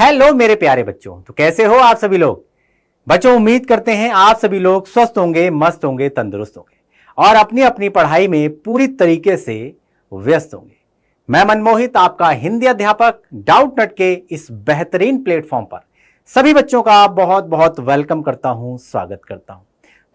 Hello मेरे प्यारे बच्चों, तो कैसे हो आप सभी लोग। बच्चों, उम्मीद करते हैं आप सभी लोग स्वस्थ होंगे, मस्त होंगे, तंदुरुस्त होंगे और अपनी अपनी पढ़ाई में पूरी तरीके से व्यस्त होंगे। मैं मनमोहित, आपका हिंदी अध्यापक डाउट नट के इस बेहतरीन प्लेटफॉर्म पर सभी बच्चों का बहुत बहुत वेलकम करता हूं, स्वागत करता हूं।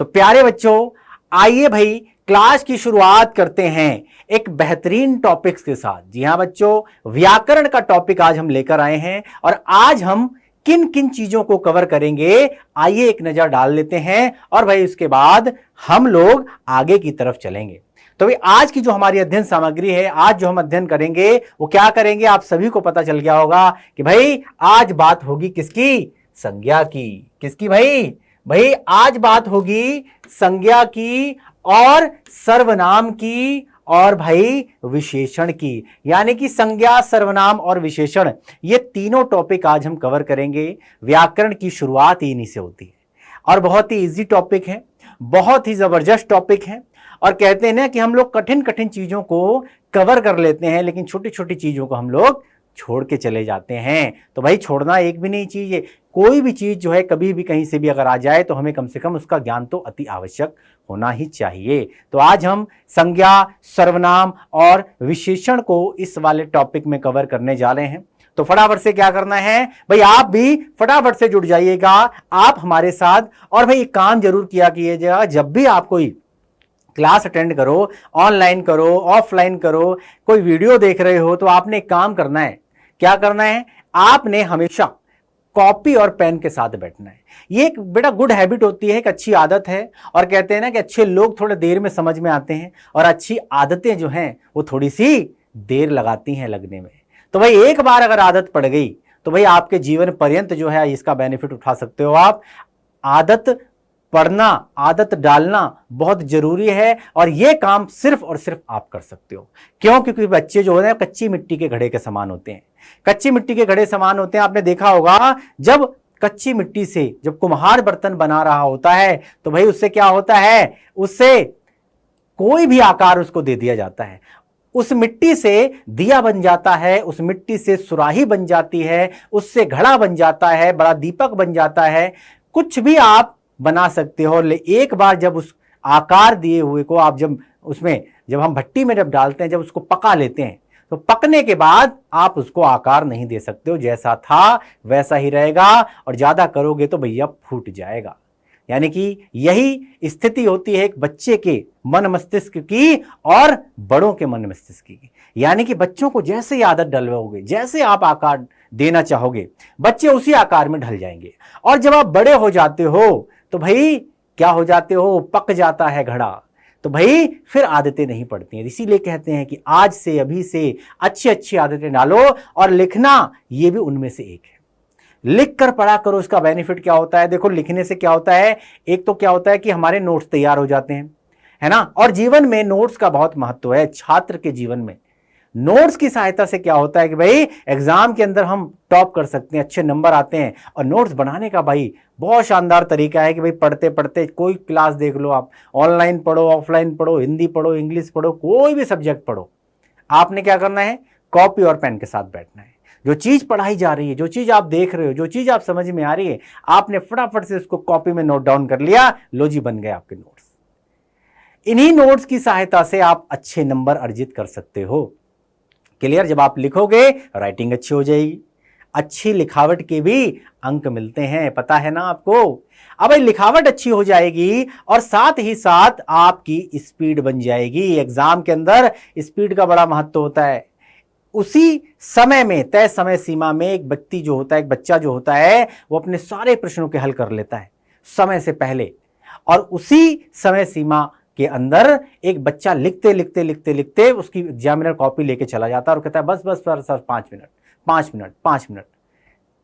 तो प्यारे बच्चों, आइए भाई क्लास की शुरुआत करते हैं एक बेहतरीन टॉपिक्स के साथ। जी हां बच्चों, व्याकरण का टॉपिक आज हम लेकर आए हैं और आज हम किन किन चीजों को कवर करेंगे आइए एक नजर डाल लेते हैं और भाई उसके बाद हम लोग आगे की तरफ चलेंगे। तो भाई आज की जो हमारी अध्ययन सामग्री है, आज जो हम अध्ययन करेंगे वो क्या करेंगे, आप सभी को पता चल गया होगा कि भाई आज बात होगी किसकी, संज्ञा की। किसकी भाई? भाई आज बात होगी संज्ञा की और सर्वनाम की और भाई विशेषण की। यानी कि संज्ञा, सर्वनाम और विशेषण, ये तीनों टॉपिक आज हम कवर करेंगे। व्याकरण की शुरुआत इन्हीं से होती है और बहुत ही इजी टॉपिक है, बहुत ही जबरदस्त टॉपिक है। और कहते हैं ना कि हम लोग कठिन कठिन चीजों को कवर कर लेते हैं लेकिन छोटी छोटी चीजों को हम लोग छोड़ के चले जाते हैं। तो भाई छोड़ना एक भी नहीं चाहिए। कोई भी चीज जो है कभी भी कहीं से भी अगर आ जाए तो हमें कम से कम उसका ज्ञान तो अति आवश्यक होना ही चाहिए। तो आज हम संज्ञा, सर्वनाम और विशेषण को इस वाले टॉपिक में कवर करने जा रहे हैं। तो फटाफट से क्या करना है भाई, आप भी फटाफट से जुड़ जाइएगा आप हमारे साथ। और भाई एक काम जरूर किया कीजिएगा, जब भी आप कोई क्लास अटेंड करो, ऑनलाइन करो, ऑफलाइन करो, कोई वीडियो देख रहे हो, तो आपने एक काम करना है। क्या करना है? आपने हमेशा कॉपी और पेन के साथ बैठना है। ये एक बेटा गुड हैबिट होती है, एक अच्छी आदत है। और कहते हैं ना कि अच्छे लोग थोड़े देर में समझ में आते हैं और अच्छी आदतें जो हैं वो थोड़ी सी देर लगाती हैं लगने में। तो भाई एक बार अगर आदत पड़ गई तो भाई आपके जीवन पर्यंत जो है इसका बेनिफिट उठा सकते हो आप। आदत पढ़ना, आदत डालना बहुत जरूरी है और यह काम सिर्फ और सिर्फ आप कर सकते हो। क्यों? क्योंकि बच्चे जो है कच्ची मिट्टी के घड़े के समान होते हैं। कच्ची मिट्टी के घड़े समान होते हैं। आपने देखा होगा जब कच्ची मिट्टी से जब कुम्हार बर्तन बना रहा होता है तो भाई उससे क्या होता है, उससे कोई भी आकार उसको दे दिया जाता है। उस मिट्टी से दिया बन जाता है, उस मिट्टी से सुराही बन जाती है, उससे घड़ा बन जाता है, बड़ा दीपक बन जाता है। कुछ भी आप बना सकते हो। एक बार जब उस आकार दिए हुए को आप जब हम भट्टी में जब डालते हैं, जब उसको पका लेते हैं, तो पकने के बाद आप उसको आकार नहीं दे सकते हो। जैसा था वैसा ही रहेगा और ज्यादा करोगे तो भैया फूट जाएगा। यानी कि यही स्थिति होती है एक बच्चे के मन मस्तिष्क की और बड़ों के मन मस्तिष्क की। यानी कि बच्चों को जैसे ही आदत डलवाओगे, जैसे आप आकार देना चाहोगे, बच्चे उसी आकार में ढल जाएंगे। और जब आप बड़े हो जाते हो तो भाई क्या हो जाते हो, पक जाता है घड़ा, तो भाई फिर आदतें नहीं पड़ती हैं। इसीलिए कहते हैं कि आज से, अभी से अच्छी अच्छी आदतें डालो। और लिखना ये भी उनमें से एक है। लिख कर पढ़ा करो। इसका बेनिफिट क्या होता है? देखो, लिखने से क्या होता है, एक तो क्या होता है कि हमारे नोट्स तैयार हो जाते हैं, है ना। और जीवन में नोट्स का बहुत महत्व है। छात्र के जीवन में नोट्स की सहायता से क्या होता है कि भाई एग्जाम के अंदर हम टॉप कर सकते हैं, अच्छे नंबर आते हैं। और नोट्स बनाने का भाई बहुत शानदार तरीका है कि भाई पढ़ते पढ़ते कोई क्लास देख लो आप, ऑनलाइन पढ़ो, ऑफलाइन पढ़ो, हिंदी पढ़ो, इंग्लिश पढ़ो, कोई भी सब्जेक्ट पढ़ो, आपने क्या करना है, कॉपी और पेन के साथ बैठना है। जो चीज पढ़ाई जा रही है, जो चीज आप देख रहे हो, जो चीज आप समझ में आ रही है, आपने फटाफट से उसको कॉपी में नोट डाउन कर लिया, लो जी बन गए आपके नोट्स। इन्हीं नोट्स की सहायता से आप अच्छे नंबर अर्जित कर सकते हो। क्लियर? जब आप लिखोगे राइटिंग अच्छी हो जाएगी। अच्छी लिखावट के भी अंक मिलते हैं, पता है ना आपको। अब लिखावट अच्छी हो जाएगी और साथ ही साथ आपकी स्पीड बन जाएगी। एग्जाम के अंदर स्पीड का बड़ा महत्व होता है। उसी समय में, तय समय सीमा में एक व्यक्ति जो होता है, एक बच्चा जो होता है, वो अपने सारे प्रश्नों के हल कर लेता है समय से पहले। और उसी समय सीमा के अंदर एक बच्चा लिखते लिखते लिखते लिखते उसकी एग्जामिनर कॉपी लेके चला जाता है और कहता है बस बस सर 5 मिनट 5 मिनट 5 मिनट।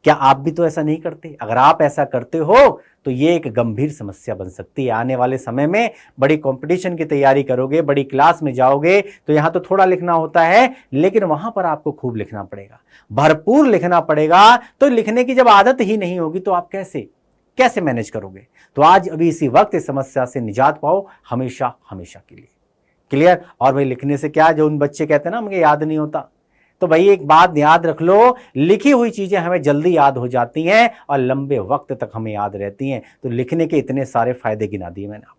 क्या आप भी तो ऐसा नहीं करते? अगर आप ऐसा करते हो तो ये एक गंभीर समस्या बन सकती है। आने वाले समय में बड़ी कंपटीशन की तैयारी करोगे, बड़ी क्लास में जाओगे तो यहां तो थोड़ा लिखना होता है लेकिन वहां पर आपको खूब लिखना पड़ेगा, भरपूर लिखना पड़ेगा। तो लिखने की जब आदत ही नहीं होगी तो आप कैसे मैनेज करोगे? तो आज अभी इसी वक्त इस समस्या से निजात पाओ हमेशा हमेशा के लिए। क्लियर? और भाई लिखने से क्या, जो उन बच्चे कहते हैं ना मुझे याद नहीं होता, तो भाई एक बात याद रख लो, लिखी हुई चीजें हमें जल्दी याद हो जाती हैं और लंबे वक्त तक हमें याद रहती हैं। तो लिखने के इतने सारे फायदे गिना दिए मैंने आपको।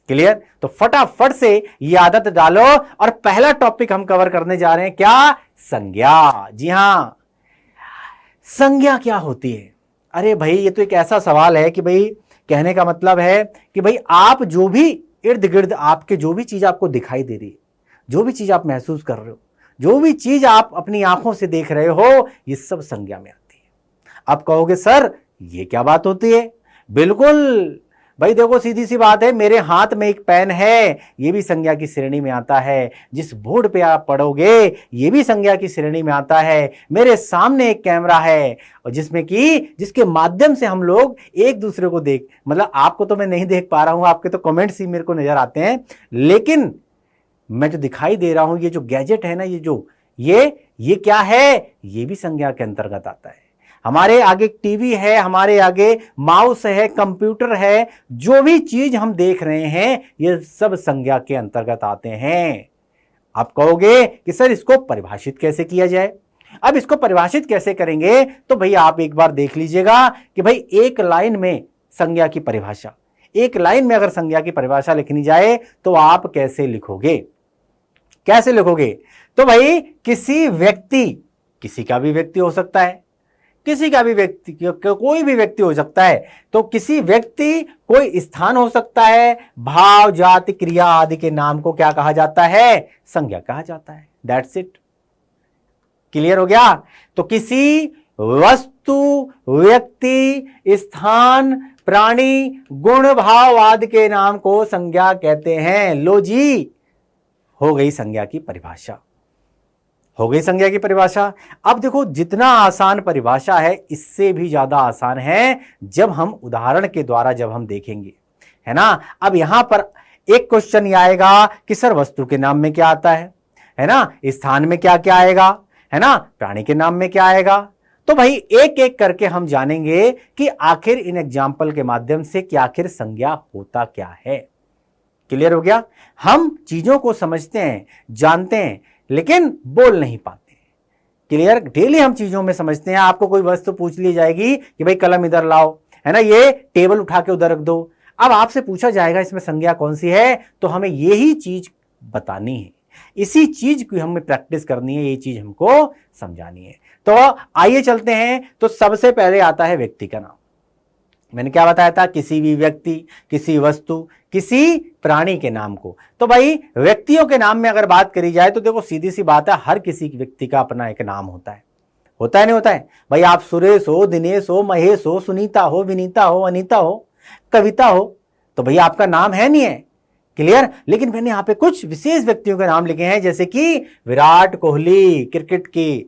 क्लियर? तो फटाफट से ये आदत डालो। और पहला टॉपिक हम कवर करने जा रहे हैं, क्या? संज्ञा। जी हां, संज्ञा क्या होती है? अरे भाई ये तो एक ऐसा सवाल है कि भाई कहने का मतलब है कि भाई आप जो भी इर्द गिर्द आपके जो भी चीज आपको दिखाई दे रही है, जो भी चीज आप महसूस कर रहे हो, जो भी चीज आप अपनी आंखों से देख रहे हो, ये सब संज्ञा में आती है। आप कहोगे सर ये क्या बात होती है? बिल्कुल भाई देखो, सीधी सी बात है, मेरे हाथ में एक पेन है, ये भी संज्ञा की श्रेणी में आता है। जिस बोर्ड पे आप पढ़ोगे ये भी संज्ञा की श्रेणी में आता है। मेरे सामने एक कैमरा है और जिसके माध्यम से हम लोग एक दूसरे को मतलब आपको तो मैं नहीं देख पा रहा हूं, आपके तो कमेंट्स ही मेरे को नजर आते हैं, लेकिन मैं जो दिखाई दे रहा हूं, ये जो गैजेट है ना, ये क्या है? ये भी संज्ञा के अंतर्गत आता है। हमारे आगे टीवी है, हमारे आगे माउस है, कंप्यूटर है, जो भी चीज हम देख रहे हैं ये सब संज्ञा के अंतर्गत आते हैं। आप कहोगे कि सर इसको परिभाषित कैसे किया जाए? अब इसको परिभाषित कैसे करेंगे? तो भाई आप एक बार देख लीजिएगा कि भाई एक लाइन में संज्ञा की परिभाषा, एक लाइन में अगर संज्ञा की परिभाषा लिखनी जाए तो आप कैसे लिखोगे? कैसे लिखोगे? तो भाई किसी व्यक्ति, किसी का भी व्यक्ति हो सकता है, किसी का भी व्यक्ति, कोई भी व्यक्ति हो सकता है। तो किसी व्यक्ति, कोई स्थान हो सकता है, भाव, जाति, क्रिया आदि के नाम को क्या कहा जाता है? संज्ञा कहा जाता है। That's it. क्लियर हो गया? तो किसी वस्तु, व्यक्ति, स्थान, प्राणी, गुण, भाव आदि के नाम को संज्ञा कहते हैं। लो जी, हो गई संज्ञा की परिभाषा, हो गई संज्ञा की परिभाषा। अब देखो, जितना आसान परिभाषा है इससे भी ज्यादा आसान है जब हम उदाहरण के द्वारा जब हम देखेंगे, है ना। अब यहां पर एक क्वेश्चन आएगा कि सर वस्तु के नाम में क्या आता है ना, स्थान में क्या क्या आएगा, है ना, प्राणी के नाम में क्या आएगा। तो भाई एक एक करके हम जानेंगे कि आखिर इन एग्जाम्पल के माध्यम से कि आखिर संज्ञा होता क्या है। क्लियर हो गया? हम चीजों को समझते हैं, जानते हैं, लेकिन बोल नहीं पाते। क्लियर? डेली हम चीजों में समझते हैं। आपको कोई वस्तु पूछ ली जाएगी कि भाई कलम इधर लाओ, है ना, ये टेबल उठा के उधर रख दो। अब आपसे पूछा जाएगा इसमें संज्ञा कौन सी है, तो हमें यही चीज बतानी है, इसी चीज की हमें प्रैक्टिस करनी है, ये चीज हमको समझानी है। तो आइए चलते हैं। तो सबसे पहले आता है व्यक्ति का नाम। मैंने क्या बताया था? किसी भी व्यक्ति, किसी वस्तु, किसी प्राणी के नाम को। तो भाई व्यक्तियों के नाम में अगर बात करी जाए तो देखो सीधी सी बात है, हर किसी व्यक्ति का अपना एक नाम होता है नहीं होता है? भाई आप सुरेश हो, दिनेश हो, महेश हो, सुनीता हो, विनीता हो, अनीता हो, कविता हो, तो भाई आपका नाम है नहीं है। क्लियर? लेकिन मैंने यहाँ पे कुछ विशेष व्यक्तियों के नाम लिखे हैं, जैसे कि विराट कोहली, क्रिकेट के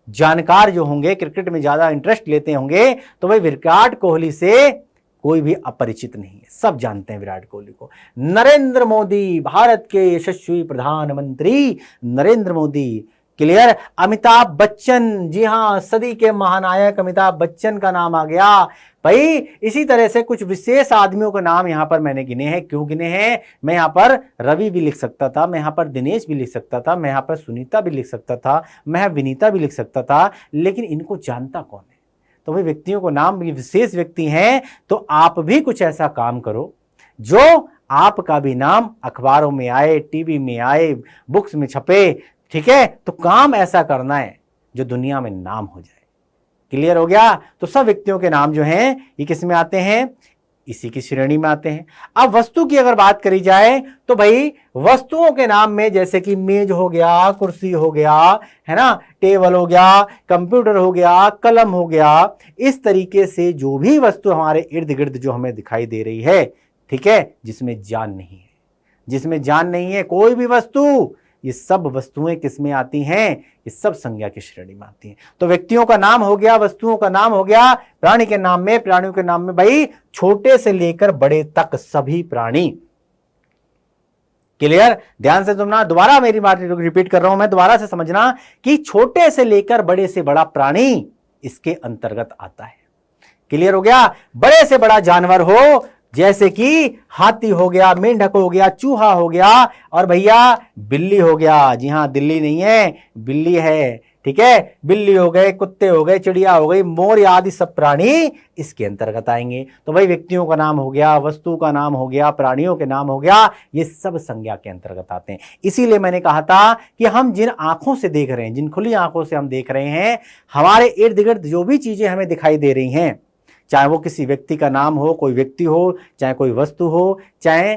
जानकार जो होंगे, क्रिकेट में ज्यादा इंटरेस्ट लेते होंगे, तो भाई विराट कोहली से कोई भी अपरिचित नहीं है, सब जानते हैं विराट कोहली को। नरेंद्र मोदी, भारत के यशस्वी प्रधानमंत्री नरेंद्र मोदी। क्लियर? अमिताभ बच्चन, जी हां, सदी के महानायक अमिताभ बच्चन का नाम आ गया। भाई इसी तरह से कुछ विशेष आदमियों के नाम यहां पर मैंने गिने हैं। क्यों गिने हैं? मैं यहां पर रवि भी लिख सकता था, मैं यहां पर दिनेश भी लिख सकता था, मैं यहां पर सुनीता भी लिख सकता था, मैं विनीता भी लिख सकता था, लेकिन इनको जानता कौन है? तो भाई व्यक्तियों को नाम, विशेष व्यक्ति हैं, तो आप भी कुछ ऐसा काम करो जो आपका भी नाम अखबारों में आए, टीवी में आए, बुक्स में छपे। ठीक है? तो काम ऐसा करना है जो दुनिया में नाम हो जाए। क्लियर हो गया? तो सब व्यक्तियों के नाम जो हैं ये किस में आते हैं? इसी की श्रेणी में आते हैं। अब वस्तु की अगर बात करी जाए तो भाई वस्तुओं के नाम में जैसे कि मेज हो गया, कुर्सी हो गया, है ना, टेबल हो गया, कंप्यूटर हो गया, कलम हो गया, इस तरीके से जो भी वस्तु हमारे इर्द गिर्द जो हमें दिखाई दे रही है, ठीक है, जिसमें जान नहीं है, जिसमें जान नहीं है कोई भी वस्तु, ये सब वस्तुएं किसमें आती हैं? ये सब संज्ञा की श्रेणी में आती हैं। तो व्यक्तियों का नाम हो गया, वस्तुओं का नाम हो गया, प्राणी के नाम में, प्राणियों के नाम में भाई छोटे से लेकर बड़े तक सभी प्राणी। क्लियर? ध्यान से सुनना, दोबारा मेरी बात रिपीट कर रहा हूं मैं, दोबारा से समझना कि छोटे से लेकर बड़े से बड़ा प्राणी इसके अंतर्गत आता है। क्लियर हो गया? बड़े से बड़ा जानवर हो, जैसे कि हाथी हो गया, मेंढक हो गया, चूहा हो गया और भैया बिल्ली हो गया। जी हाँ, दिल्ली नहीं है, बिल्ली है, ठीक है। बिल्ली हो गए, कुत्ते हो गए, चिड़िया हो गई, मोर आदि सब प्राणी इसके अंतर्गत आएंगे। तो भाई व्यक्तियों का नाम हो गया, वस्तु का नाम हो गया, प्राणियों के नाम हो गया, ये सब संज्ञा के अंतर्गत आते हैं। इसीलिए मैंने कहा था कि हम जिन आंखों से देख रहे हैं, जिन खुली आंखों से हम देख रहे हैं, हमारे इर्द गिर्द जो भी चीजें हमें दिखाई दे रही हैं, चाहे वो किसी व्यक्ति का नाम हो, कोई व्यक्ति हो, चाहे कोई वस्तु हो, चाहे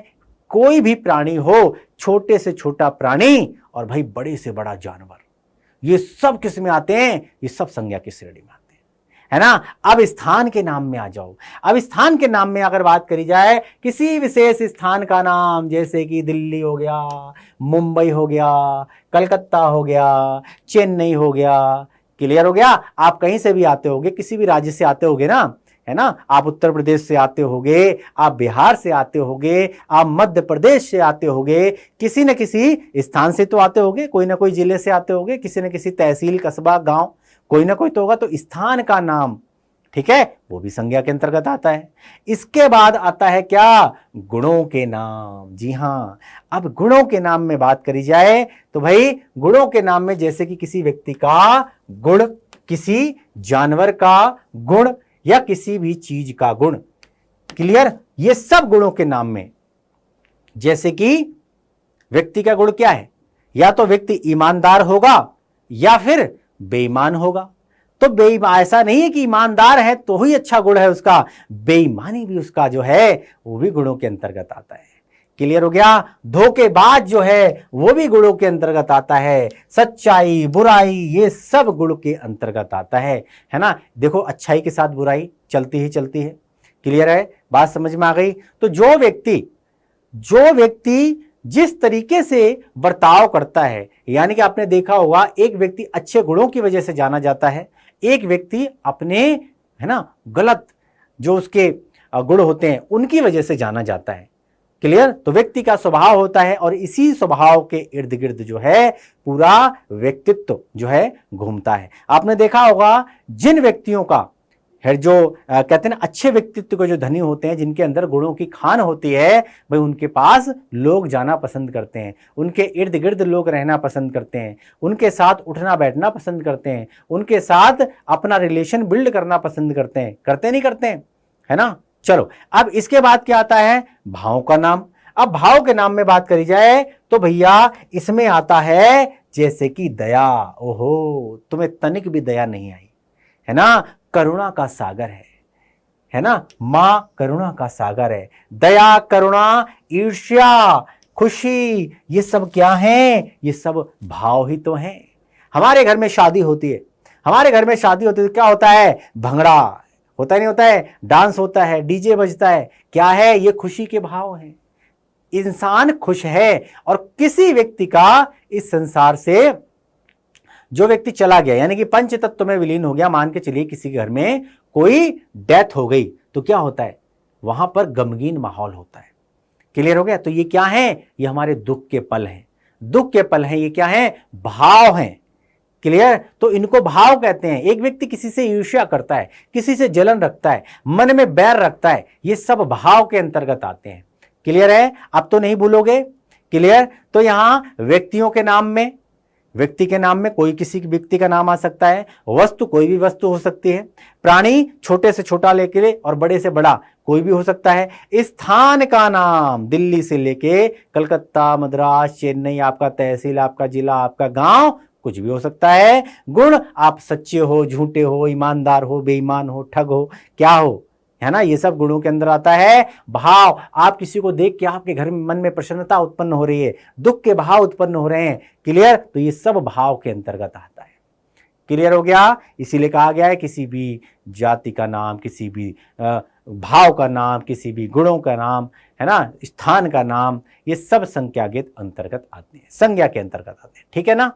कोई भी प्राणी हो, छोटे से छोटा प्राणी और भाई बड़े से बड़ा जानवर, ये सब किस में आते हैं? ये सब संज्ञा की श्रेणी में आते हैं, है ना। अब स्थान के नाम में आ जाओ। अब स्थान के नाम में अगर बात करी जाए, किसी विशेष स्थान का नाम, जैसे कि दिल्ली हो गया, मुंबई हो गया, कलकत्ता हो गया, चेन्नई हो गया, क्लियर हो गया। आप कहीं से भी आते होगे, किसी भी राज्य से आते होगे ना, है ना। आप उत्तर प्रदेश से आते होगे, आप बिहार से आते होगे, आप मध्य प्रदेश से आते होगे, किसी न किसी स्थान से तो आते होगे, कोई ना कोई जिले से आते होगे, किसी न किसी तहसील, कस्बा, गांव, कोई ना कोई तो होगा। तो स्थान का नाम, ठीक है, वो भी संज्ञा के अंतर्गत आता है। इसके बाद आता है क्या? गुणों के नाम। जी हां, अब गुणों के नाम में बात करी जाए तो भाई गुणों के नाम में जैसे कि किसी व्यक्ति का गुण, किसी जानवर का गुण या किसी भी चीज का गुण, क्लियर। ये सब गुणों के नाम में, जैसे कि व्यक्ति का गुण क्या है? या तो व्यक्ति ईमानदार होगा या फिर बेईमान होगा। तो बेईमान ऐसा नहीं है कि ईमानदार है तो ही अच्छा गुण है उसका, बेईमानी भी उसका जो है वो भी गुणों के अंतर्गत आता है, क्लियर हो गया। धोखेबाज जो है वो भी गुणों के अंतर्गत आता है। सच्चाई, बुराई, ये सब गुण के अंतर्गत आता है ना। देखो, अच्छाई के साथ बुराई चलती ही चलती है, क्लियर है, बात समझ में आ गई। तो जो व्यक्ति जिस तरीके से बर्ताव करता है, यानी कि आपने देखा होगा एक व्यक्ति अच्छे गुणों की वजह से जाना जाता है, एक व्यक्ति अपने, है ना, गलत जो उसके गुण होते हैं उनकी वजह से जाना जाता है, क्लियर। तो व्यक्ति का स्वभाव होता है और इसी स्वभाव के इर्द गिर्द जो है पूरा व्यक्तित्व जो है घूमता है। आपने देखा होगा जिन व्यक्तियों का है, जो कहते हैं ना अच्छे व्यक्तित्व के जो धनी होते हैं, जिनके अंदर गुणों की खान होती है, भाई उनके पास लोग जाना पसंद करते हैं, उनके इर्द गिर्द लोग रहना पसंद करते हैं, उनके साथ उठना बैठना पसंद करते हैं, उनके साथ अपना रिलेशन बिल्ड करना पसंद करते हैं, करते नहीं करते हैं, है ना। चलो, अब इसके बाद क्या आता है? भाव का नाम। अब भाव के नाम में बात करी जाए तो भैया इसमें आता है जैसे कि दया। ओहो, तुम्हें तनिक भी दया नहीं आई, है ना। करुणा का सागर है ना, मां करुणा का सागर है। दया, करुणा, ईर्ष्या, खुशी, ये सब क्या है? ये सब भाव ही तो हैं। हमारे घर में शादी होती है, तो क्या होता है? भंगड़ा होता नहीं होता है, डांस होता है, डीजे बजता है, क्या है? ये खुशी के भाव हैं। इंसान खुश है और किसी व्यक्ति का इस संसार से जो व्यक्ति चला गया, यानी कि पंच तत्व में विलीन हो गया, मान के चलिए किसी घर में कोई डेथ हो गई, तो क्या होता है? वहां पर गमगीन माहौल होता है, क्लियर हो गया। तो ये क्या है? ये हमारे दुख के पल हैं, दुख के पल हैं। ये क्या है? भाव हैं, क्लियर। तो इनको भाव कहते हैं। एक व्यक्ति किसी से ईर्ष्या करता है, किसी से जलन रखता है, मन में बैर रखता है, ये सब भाव के अंतर्गत आते हैं, क्लियर है। अब तो नहीं भूलोगे, क्लियर। तो यहां व्यक्तियों के नाम में, व्यक्ति के नाम में कोई किसी व्यक्ति का नाम आ सकता है, वस्तु कोई भी वस्तु हो सकती है, प्राणी छोटे से छोटा लेके और बड़े से बड़ा कोई भी हो सकता है। स्थान का नाम दिल्ली से लेके कलकत्ता, मद्रास, चेन्नई, आपका तहसील, आपका जिला, आपका गांव, कुछ भी हो सकता है। गुण, आप सच्चे हो, झूठे हो, ईमानदार हो, बेईमान हो, ठग हो, क्या हो, है ना, ये सब गुणों के अंदर आता है। भाव, आप किसी को देख के आपके घर में मन में प्रसन्नता उत्पन्न हो रही है, दुख के भाव उत्पन्न हो रहे हैं, क्लियर। तो ये सब भाव के अंतर्गत आता है, क्लियर हो गया। इसीलिए कहा गया है किसी भी जाति का नाम, किसी भी भाव का नाम, किसी भी गुणों का नाम, है ना, स्थान का नाम, ये सब संज्ञा के अंतर्गत आते हैं, संज्ञा के अंतर्गत आते हैं, ठीक है ना।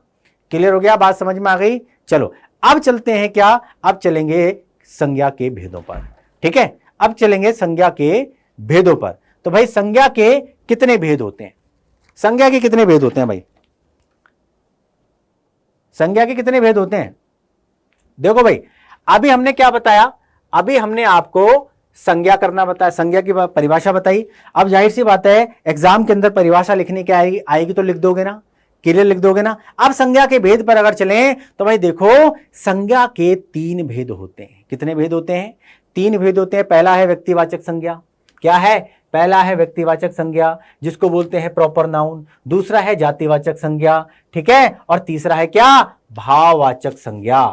क्लियर हो गया, बात समझ में आ गई। चलो अब चलते हैं क्या? अब चलेंगे संज्ञा के भेदों पर, ठीक है। अब चलेंगे संज्ञा के भेदों पर। तो भाई संज्ञा के कितने भेद होते हैं? संज्ञा के कितने भेद होते हैं भाई? संज्ञा के कितने भेद होते हैं? देखो भाई, अभी हमने क्या बताया? अभी हमने आपको संज्ञा करना बताया, संज्ञा की परिभाषा बताई। अब जाहिर सी बात है एग्जाम के अंदर परिभाषा लिखने की आएगी तो लिख दोगे ना, क्लियर लिख दोगे ना। अब संज्ञा के भेद पर अगर चलें तो भाई देखो संज्ञा के 3 भेद होते हैं। कितने भेद होते हैं? 3 भेद होते हैं। पहला है व्यक्तिवाचक संज्ञा। क्या है? पहला है व्यक्तिवाचक संज्ञा जिसको बोलते हैं प्रॉपर नाउन। दूसरा है जातिवाचक संज्ञा, ठीक है। और तीसरा है क्या? भाववाचक संज्ञा।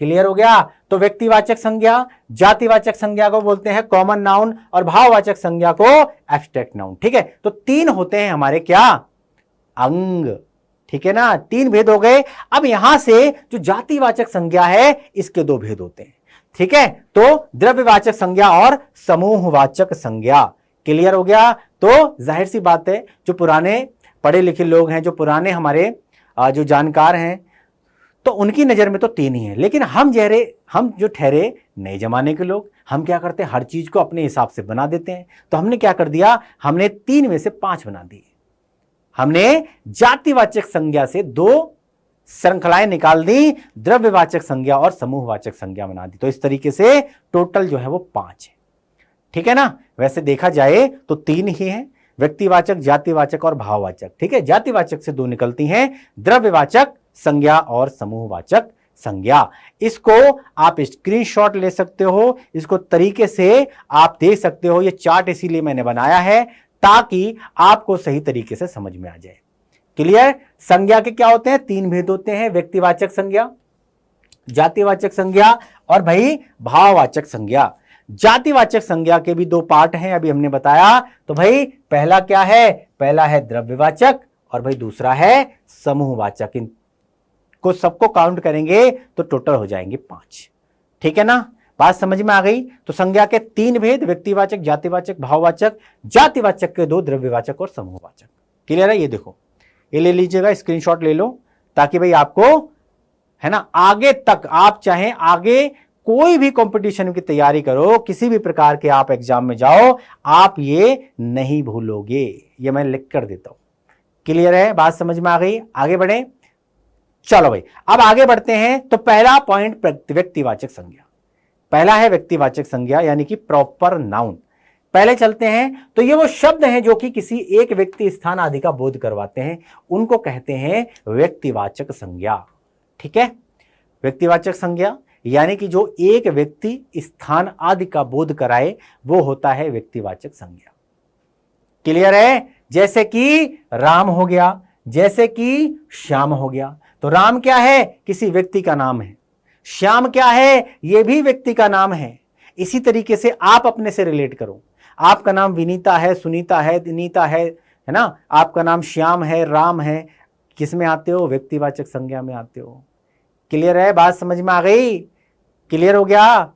क्लियर हो गया? तो व्यक्तिवाचक संज्ञा, जातिवाचक संज्ञा को बोलते हैं कॉमन नाउन और भाववाचक संज्ञा को एब्स्ट्रैक्ट नाउन, ठीक है। तो 3 होते हैं हमारे क्या? अंग, ठीक है ना। 3 भेद हो गए। अब यहां से जो जातिवाचक संज्ञा है इसके 2 भेद होते हैं, ठीक है। तो द्रव्यवाचक संज्ञा और समूहवाचक संज्ञा। क्लियर हो गया? तो जाहिर सी बात है जो पुराने पढ़े लिखे लोग हैं, जो पुराने हमारे जो जानकार हैं, तो उनकी नजर में तो 3 ही है। लेकिन हम जो ठहरे नए जमाने के लोग, हम क्या करते हैं? हर चीज को अपने हिसाब से बना देते हैं। तो हमने क्या कर दिया? हमने 3 में से 5 बना दिए। हमने जातिवाचक संज्ञा से 2 श्रृंखलाएं निकाल दी, द्रव्यवाचक संज्ञा और समूहवाचक संज्ञा बना दी। तो इस तरीके से टोटल जो है वो 5 है, ठीक है ना। वैसे देखा जाए तो 3 ही है, व्यक्तिवाचक, जातिवाचक और भाववाचक, ठीक है। जातिवाचक से 2 निकलती हैं, द्रव्यवाचक संज्ञा और समूहवाचक संज्ञा। इसको आप स्क्रीनशॉट ले सकते हो, इसको तरीके से आप देख सकते हो। ये चार्ट इसीलिए मैंने बनाया है ताकि आपको सही तरीके से समझ में आ जाए। क्लियर? संज्ञा के क्या होते हैं? 3 भेद होते हैं, व्यक्तिवाचक संज्ञा, जातिवाचक संज्ञा और भाई भाववाचक संज्ञा। जातिवाचक संज्ञा के भी 2 पार्ट हैं, अभी हमने बताया। तो भाई पहला क्या है? पहला है द्रव्यवाचक और भाई दूसरा है समूहवाचक। इनको सबको काउंट करेंगे तो टोटल हो जाएंगे 5, ठीक है ना। बात समझ में आ गई? तो संज्ञा के 3 भेद, व्यक्तिवाचक, जातिवाचक, भाववाचक। जातिवाचक के 2, द्रव्यवाचक और समूहवाचक। क्लियर है? ये देखो, ये ले लीजिएगा, स्क्रीनशॉट ले लो ताकि भाई आपको, है ना, आगे तक आप चाहें आगे कोई भी कंपटीशन की तैयारी करो, किसी भी प्रकार के आप एग्जाम में जाओ, आप ये नहीं भूलोगे। ये मैं लिख कर देता हूं। क्लियर है? बात समझ में आ गई? आगे बढ़े? चलो भाई अब आगे बढ़ते हैं। तो पहला पॉइंट व्यक्तिवाचक संज्ञा। पहला है व्यक्तिवाचक संज्ञा यानी कि प्रॉपर नाउन। पहले चलते हैं। तो ये वो शब्द हैं जो कि किसी एक व्यक्ति, स्थान आदि का बोध करवाते हैं, उनको कहते हैं व्यक्तिवाचक संज्ञा, ठीक है। व्यक्तिवाचक संज्ञा यानी कि जो एक व्यक्ति, स्थान आदि का बोध कराए वो होता है व्यक्तिवाचक संज्ञा। क्लियर है? जैसे कि राम हो गया, जैसे कि श्याम हो गया। तो राम क्या है? किसी व्यक्ति का नाम है। श्याम क्या है? यह भी व्यक्ति का नाम है। इसी तरीके से आप अपने से रिलेट करो। आपका नाम विनीता है, सुनीता है, नीता है ना। आपका नाम श्याम है, राम है, किस में आते हो? व्यक्तिवाचक संज्ञा में आते हो। क्लियर है? बात समझ में आ गई? क्लियर हो गया?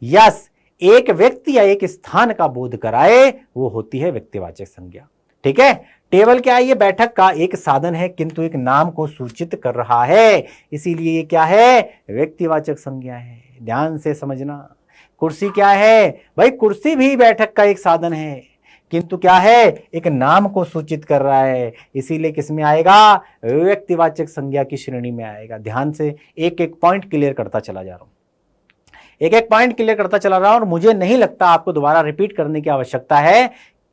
यस, एक व्यक्ति या एक स्थान का बोध कराए वो होती है व्यक्तिवाचक संज्ञा, ठीक है। टेबल क्या है? ये बैठक का एक साधन है किंतु एक नाम को सूचित कर रहा है, इसीलिए ये क्या है? व्यक्तिवाचक संज्ञा है। ध्यान से समझना। कुर्सी क्या है? भाई कुर्सी भी बैठक का एक साधन है किंतु क्या है? एक नाम को सूचित कर रहा है, इसीलिए किस में आएगा? व्यक्तिवाचक संज्ञा की श्रेणी में आएगा। ध्यान से एक एक पॉइंट क्लियर करता चला जा रहा हूं, एक एक पॉइंट क्लियर करता चला रहा हूं, और मुझे नहीं लगता आपको दोबारा रिपीट करने की आवश्यकता है,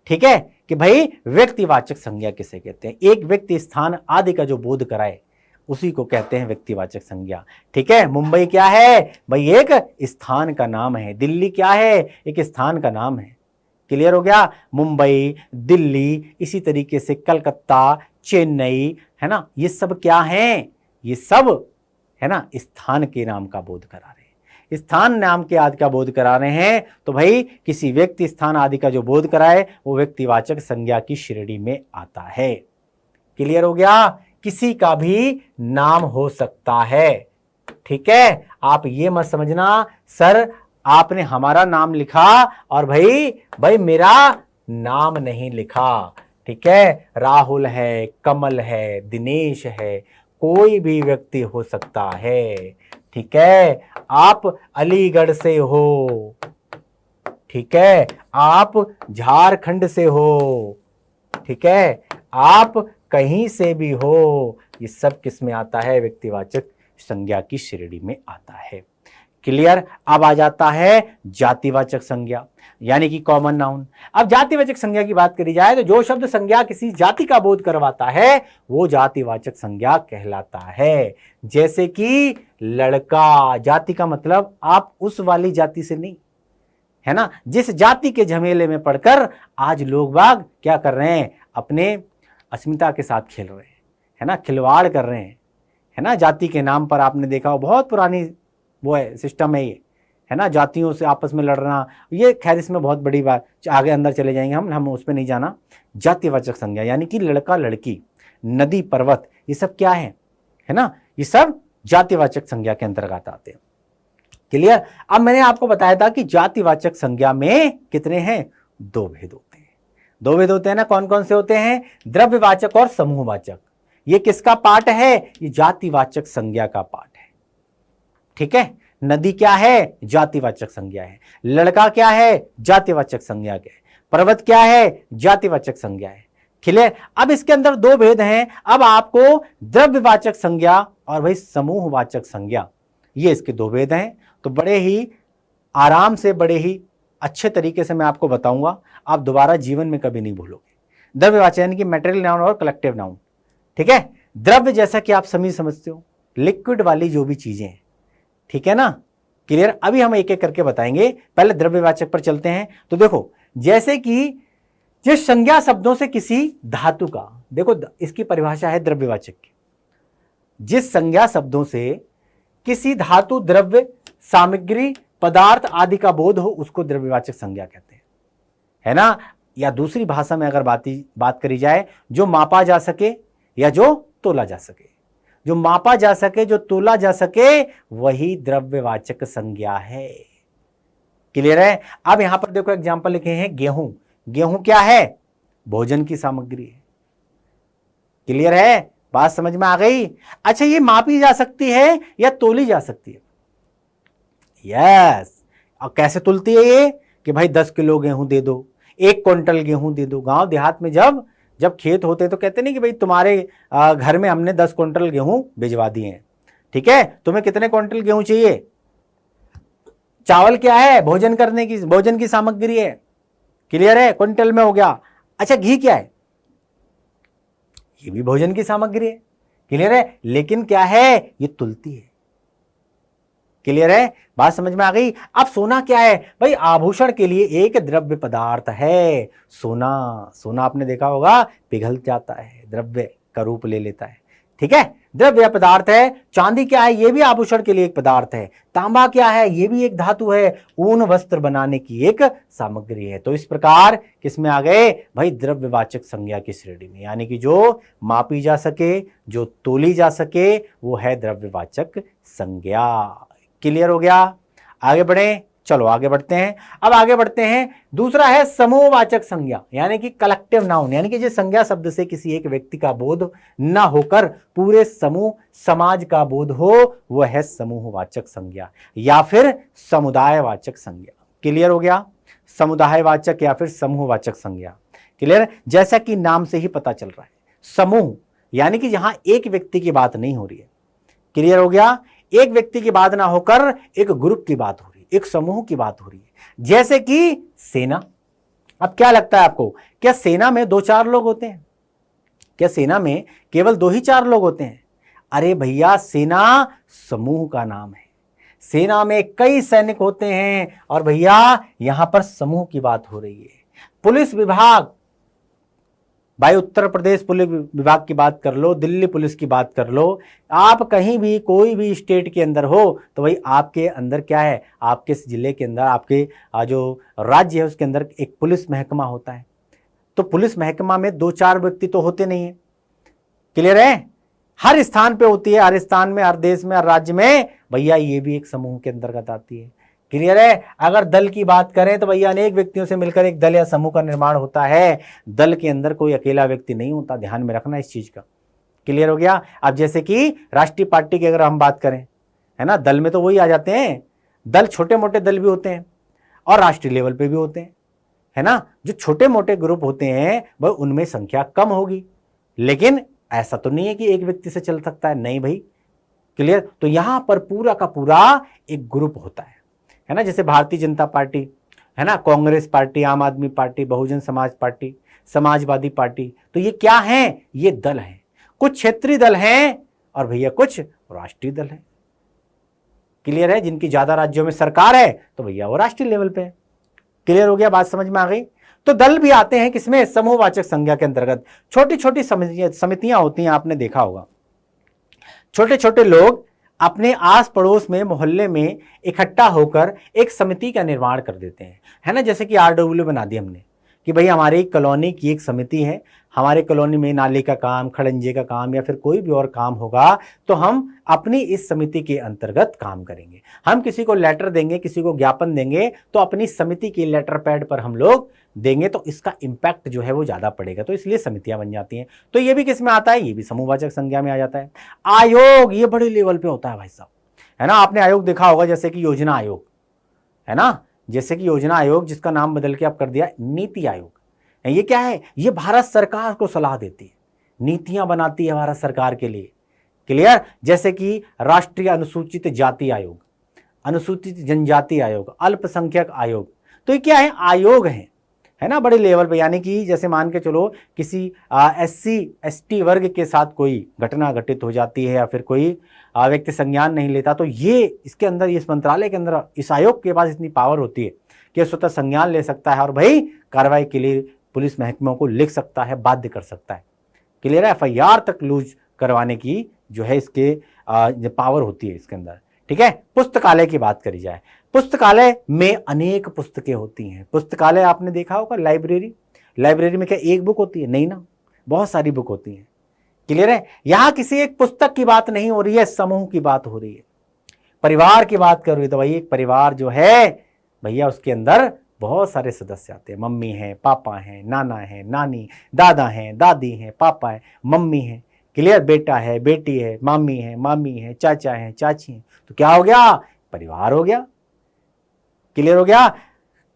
ठीक है, कि भाई व्यक्तिवाचक संज्ञा किसे कहते हैं। एक व्यक्ति, स्थान आदि का जो बोध कराए उसी को कहते हैं व्यक्तिवाचक संज्ञा, ठीक है। मुंबई क्या है? भाई एक स्थान का नाम है। दिल्ली क्या है? एक स्थान का नाम है। क्लियर हो गया? मुंबई, दिल्ली, इसी तरीके से कलकत्ता, चेन्नई, है ना, ये सब क्या हैं? ये सब, है ना, स्थान के नाम का बोध करा रहे हैं, स्थान नाम के आदि का बोध करा रहे हैं। तो भाई किसी व्यक्ति, स्थान आदि का जो बोध कराए वो व्यक्तिवाचक संज्ञा की श्रेणी में आता है। क्लियर हो गया? किसी का भी नाम हो सकता है, ठीक है। आप ये मत समझना सर आपने हमारा नाम लिखा और भाई मेरा नाम नहीं लिखा, ठीक है। राहुल है, कमल है, दिनेश है, कोई भी व्यक्ति हो सकता है, ठीक है। आप अलीगढ़ से हो, ठीक है, आप झारखंड से हो, ठीक है, आप कहीं से भी हो, ये सब किस में आता है? व्यक्तिवाचक संज्ञा की श्रेणी में आता है। क्लियर। अब आ जाता है जातिवाचक संज्ञा यानी कि कॉमन नाउन। अब जातिवाचक संज्ञा की बात करी जाए तो जो शब्द संज्ञा किसी जाति का बोध करवाता है वो जातिवाचक संज्ञा कहलाता है। जैसे कि लड़का, जाति का मतलब आप उस वाली जाति से नहीं, है ना, जिस जाति के झमेले में पड़कर आज लोग बाग क्या कर रहे हैं, अपने अस्मिता के साथ खेल रहे हैं, है ना, खिलवाड़ कर रहे हैं, है ना। जाति के नाम पर आपने देखा हो, बहुत पुरानी वो है, सिस्टम है ये, है ना, जातियों से आपस में लड़ना। ये खैर इसमें बहुत बड़ी बात, आगे अंदर चले जाएंगे हम उस पर नहीं जाना। जातिवाचक संज्ञा यानी कि लड़का लड़की, नदी पर्वत, ये सब क्या है ना, ये सब जातिवाचक संज्ञा के अंतर्गत आते हैं। क्लियर। अब मैंने आपको बताया था कि जातिवाचक संज्ञा में कितने हैं, दो भेद होते हैं। दो भेद होते हैं ना, कौन कौन से होते हैं, द्रव्यवाचक और समूहवाचक। ये किसका पार्ट है, ये जातिवाचक संज्ञा का पार्ट है। ठीक है, नदी क्या है, जातिवाचक संज्ञा है। लड़का क्या है, जातिवाचक संज्ञा है। पर्वत क्या है, जातिवाचक संज्ञा है। क्लियर। अब इसके अंदर दो भेद हैं। अब आपको द्रव्यवाचक संज्ञा और भाई समूहवाचक संज्ञा, ये इसके दो भेद हैं। तो बड़े ही आराम से, बड़े ही अच्छे तरीके से मैं आपको बताऊंगा, आप दोबारा जीवन में कभी नहीं भूलोगे। द्रव्यवाचक यानी कि मैटेरियल नाउन और कलेक्टिव नाउन। ठीक है, द्रव्य जैसा कि आप सभी समझते हो, लिक्विड वाली जो भी चीजें हैं, ठीक है ना। क्लियर। अभी हम एक एक करके बताएंगे, पहले द्रव्यवाचक पर चलते हैं। तो देखो, जैसे कि जिस संज्ञा शब्दों से किसी धातु का, देखो इसकी परिभाषा है द्रव्यवाचक की, जिस संज्ञा शब्दों से किसी धातु, द्रव्य, सामग्री, पदार्थ आदि का बोध हो उसको द्रव्यवाचक संज्ञा कहते हैं, है ना। या दूसरी भाषा में अगर बात करी जाए, जो मापा जा सके या जो तोला जा सके, जो मापा जा सके, जो तोला जा सके, वही द्रव्यवाचक संज्ञा है। क्लियर है। अब यहां पर देखो एग्जांपल लिखे हैं, गेहूं। गेहूं क्या है, भोजन की सामग्री है। क्लियर है, बात समझ में आ गई। अच्छा, ये मापी जा सकती है या तोली जा सकती है, यस। और कैसे तुलती है ये, कि भाई 10 किलो गेहूं दे दो, 1 क्विंटल गेहूं दे दो। गांव देहात में जब खेत होते तो कहते नहीं कि भाई तुम्हारे घर में हमने 10 क्विंटल गेहूं भिजवा दिए हैं, ठीक है, तुम्हें कितने क्विंटल गेहूं चाहिए। चावल क्या है, भोजन की सामग्री है। क्लियर है, क्विंटल में हो गया। अच्छा, घी क्या है, ये भी भोजन की सामग्री है। क्लियर है, लेकिन क्या है, ये तुलती है। क्लियर है, बात समझ में आ गई। अब सोना क्या है, भाई आभूषण के लिए एक द्रव्य पदार्थ है सोना आपने देखा होगा, पिघल जाता है, द्रव्य का रूप ले लेता है। ठीक है, द्रव्य पदार्थ है। चांदी क्या है, ये भी आभूषण के लिए एक पदार्थ है। तांबा क्या है, ये भी एक धातु है, ऊन वस्त्र बनाने की एक सामग्री है। तो इस प्रकार किसमें आ गए भाई, द्रव्यवाचक संज्ञा की श्रेणी में, यानी कि जो मापी जा सके, जो तोली जा सके, वो है द्रव्यवाचक संज्ञा। क्लियर हो गया। आगे बढ़े, चलो आगे बढ़ते हैं। अब आगे बढ़ते हैं, दूसरा है समूहवाचक संज्ञा यानी कि कलेक्टिव नाउन, यानी कि जिस संज्ञा शब्द से किसी एक व्यक्ति का बोध न होकर पूरे समूह समाज का बोध हो, वह है समूहवाचक संज्ञा या फिर समुदायवाचक संज्ञा। क्लियर हो गया, समुदायवाचक या फिर समूहवाचक संज्ञा। क्लियर, जैसा कि नाम से ही पता चल रहा है, समूह यानी कि जहां एक व्यक्ति की बात नहीं हो रही है। क्लियर हो गया, एक व्यक्ति की बात ना होकर एक ग्रुप की बात हो रही है, एक समूह की बात हो रही है। जैसे कि सेना। अब क्या लगता है आपको, क्या सेना में 2-4 लोग होते हैं, क्या सेना में केवल 2 ही 4 लोग होते हैं। अरे भैया, सेना समूह का नाम है, सेना में कई सैनिक होते हैं। और भैया यहां पर समूह की बात हो रही है। पुलिस विभाग, भाई उत्तर प्रदेश पुलिस विभाग की बात कर लो, दिल्ली पुलिस की बात कर लो, आप कहीं भी कोई भी स्टेट के अंदर हो तो भाई आपके अंदर क्या है, आपके जिले के अंदर, आपके जो राज्य है उसके अंदर एक पुलिस महकमा होता है। तो पुलिस महकमा में 2-4 व्यक्ति तो होते नहीं है। क्लियर है, हर स्थान पे होती है, हर स्थान में, हर देश में, हर राज्य में। भैया ये भी एक समूह के अंतर्गत आती है। क्लियर है। अगर दल की बात करें तो भैया अनेक व्यक्तियों से मिलकर एक दल या समूह का निर्माण होता है। दल के अंदर कोई अकेला व्यक्ति नहीं होता, ध्यान में रखना इस चीज का। क्लियर हो गया। अब जैसे कि राष्ट्रीय पार्टी की अगर हम बात करें, है ना, दल में तो वही आ जाते हैं। दल छोटे मोटे दल भी होते हैं और राष्ट्रीय लेवल पे भी होते हैं, है ना। जो छोटे मोटे ग्रुप होते हैं वह उनमें संख्या कम होगी, लेकिन ऐसा तो नहीं है कि एक व्यक्ति से चल सकता है, नहीं भाई, क्लियर। तो यहां पर पूरा का पूरा एक ग्रुप होता है ना, जैसे भारतीय जनता पार्टी है ना, कांग्रेस पार्टी, आम आदमी party, Bahujan Samaj party, Samajwadi party. तो ये क्या हैं? ये दल हैं, कुछ क्षेत्रीय दल हैं और भैया कुछ राष्ट्रीय दल हैं। क्लियर है। जिनकी ज्यादा राज्यों में सरकार है तो भैया वो राष्ट्रीय लेवल पे है। क्लियर हो गया, बात समझ में आ गई। तो दल भी आते हैं किसमें? समूहवाचक संज्ञा के अंतर्गत। छोटी छोटी समितियां होती हैं, आपने देखा होगा, छोटे छोटे लोग अपने आस पड़ोस में, मोहल्ले में इकट्ठा होकर एक समिति का निर्माण कर देते हैं, है ना। जैसे कि आरडब्ल्यू बना दी हमने कि भाई हमारी कॉलोनी की एक समिति है, हमारे कॉलोनी में नाले का काम, खड़ंजे का काम या फिर कोई भी और काम होगा तो हम अपनी इस समिति के अंतर्गत काम करेंगे। हम किसी को लेटर देंगे, किसी को ज्ञापन देंगे तो अपनी समिति की लेटर पैड पर हम लोग देंगे, तो इसका इंपैक्ट जो है वो ज्यादा पड़ेगा, तो इसलिए समितियां बन जाती हैं। तो ये भी किस में आता है? ये भी समूहवाचक संज्ञा में आ जाता है। आयोग, ये बड़े लेवल पे होता है भाई साहब, है ना। आपने आयोग देखा होगा, जैसे कि योजना आयोग, है ना, जैसे कि योजना आयोग, जिसका नाम बदल के आप कर दिया नीति आयोग। ये क्या है? ये भारत सरकार को सलाह देती है, नीतियां बनाती है भारत सरकार के लिए। क्लियर। जैसे कि राष्ट्रीय अनुसूचित जाति आयोग, अनुसूचित जनजाति आयोग, अल्पसंख्यक आयोग। तो ये क्या है? आयोग है ना, बड़े लेवल पे। यानी कि जैसे मान के चलो किसी SC ST वर्ग के साथ कोई घटना घटित हो जाती है या फिर कोई व्यक्ति संज्ञान नहीं लेता, तो ये इसके अंदर, इस मंत्रालय के अंदर, इस आयोग के पास इतनी पावर होती है कि स्वतः संज्ञान ले सकता है और भाई कार्रवाई के लिए पुलिस महकमों को लिख सकता है, बाध्य कर सकता है। क्लियर है। FIR तक लूज करवाने की जो है इसके पावर होती है इसके अंदर। ठीक है। पुस्तकालय की बात करी जाए, पुस्तकालय में अनेक पुस्तकें होती हैं। पुस्तकालय आपने देखा होगा, लाइब्रेरी में क्या एक बुक होती है? नहीं ना, बहुत सारी बुक होती हैं। क्लियर है। यहां किसी एक पुस्तक की बात नहीं हो रही है, समूह की बात हो रही है। परिवार की बात कर रही है तो भाई एक परिवार जो है भैया उसके अंदर बहुत सारे सदस्य आते हैं। मम्मी है, पापा है, नाना है, नानी, दादा है, दादी है, पापा है, मम्मी है। क्लियर। बेटा है, बेटी है, मामी है, चाचा है, चाची है। तो क्या हो गया? परिवार हो गया। क्लियर हो गया।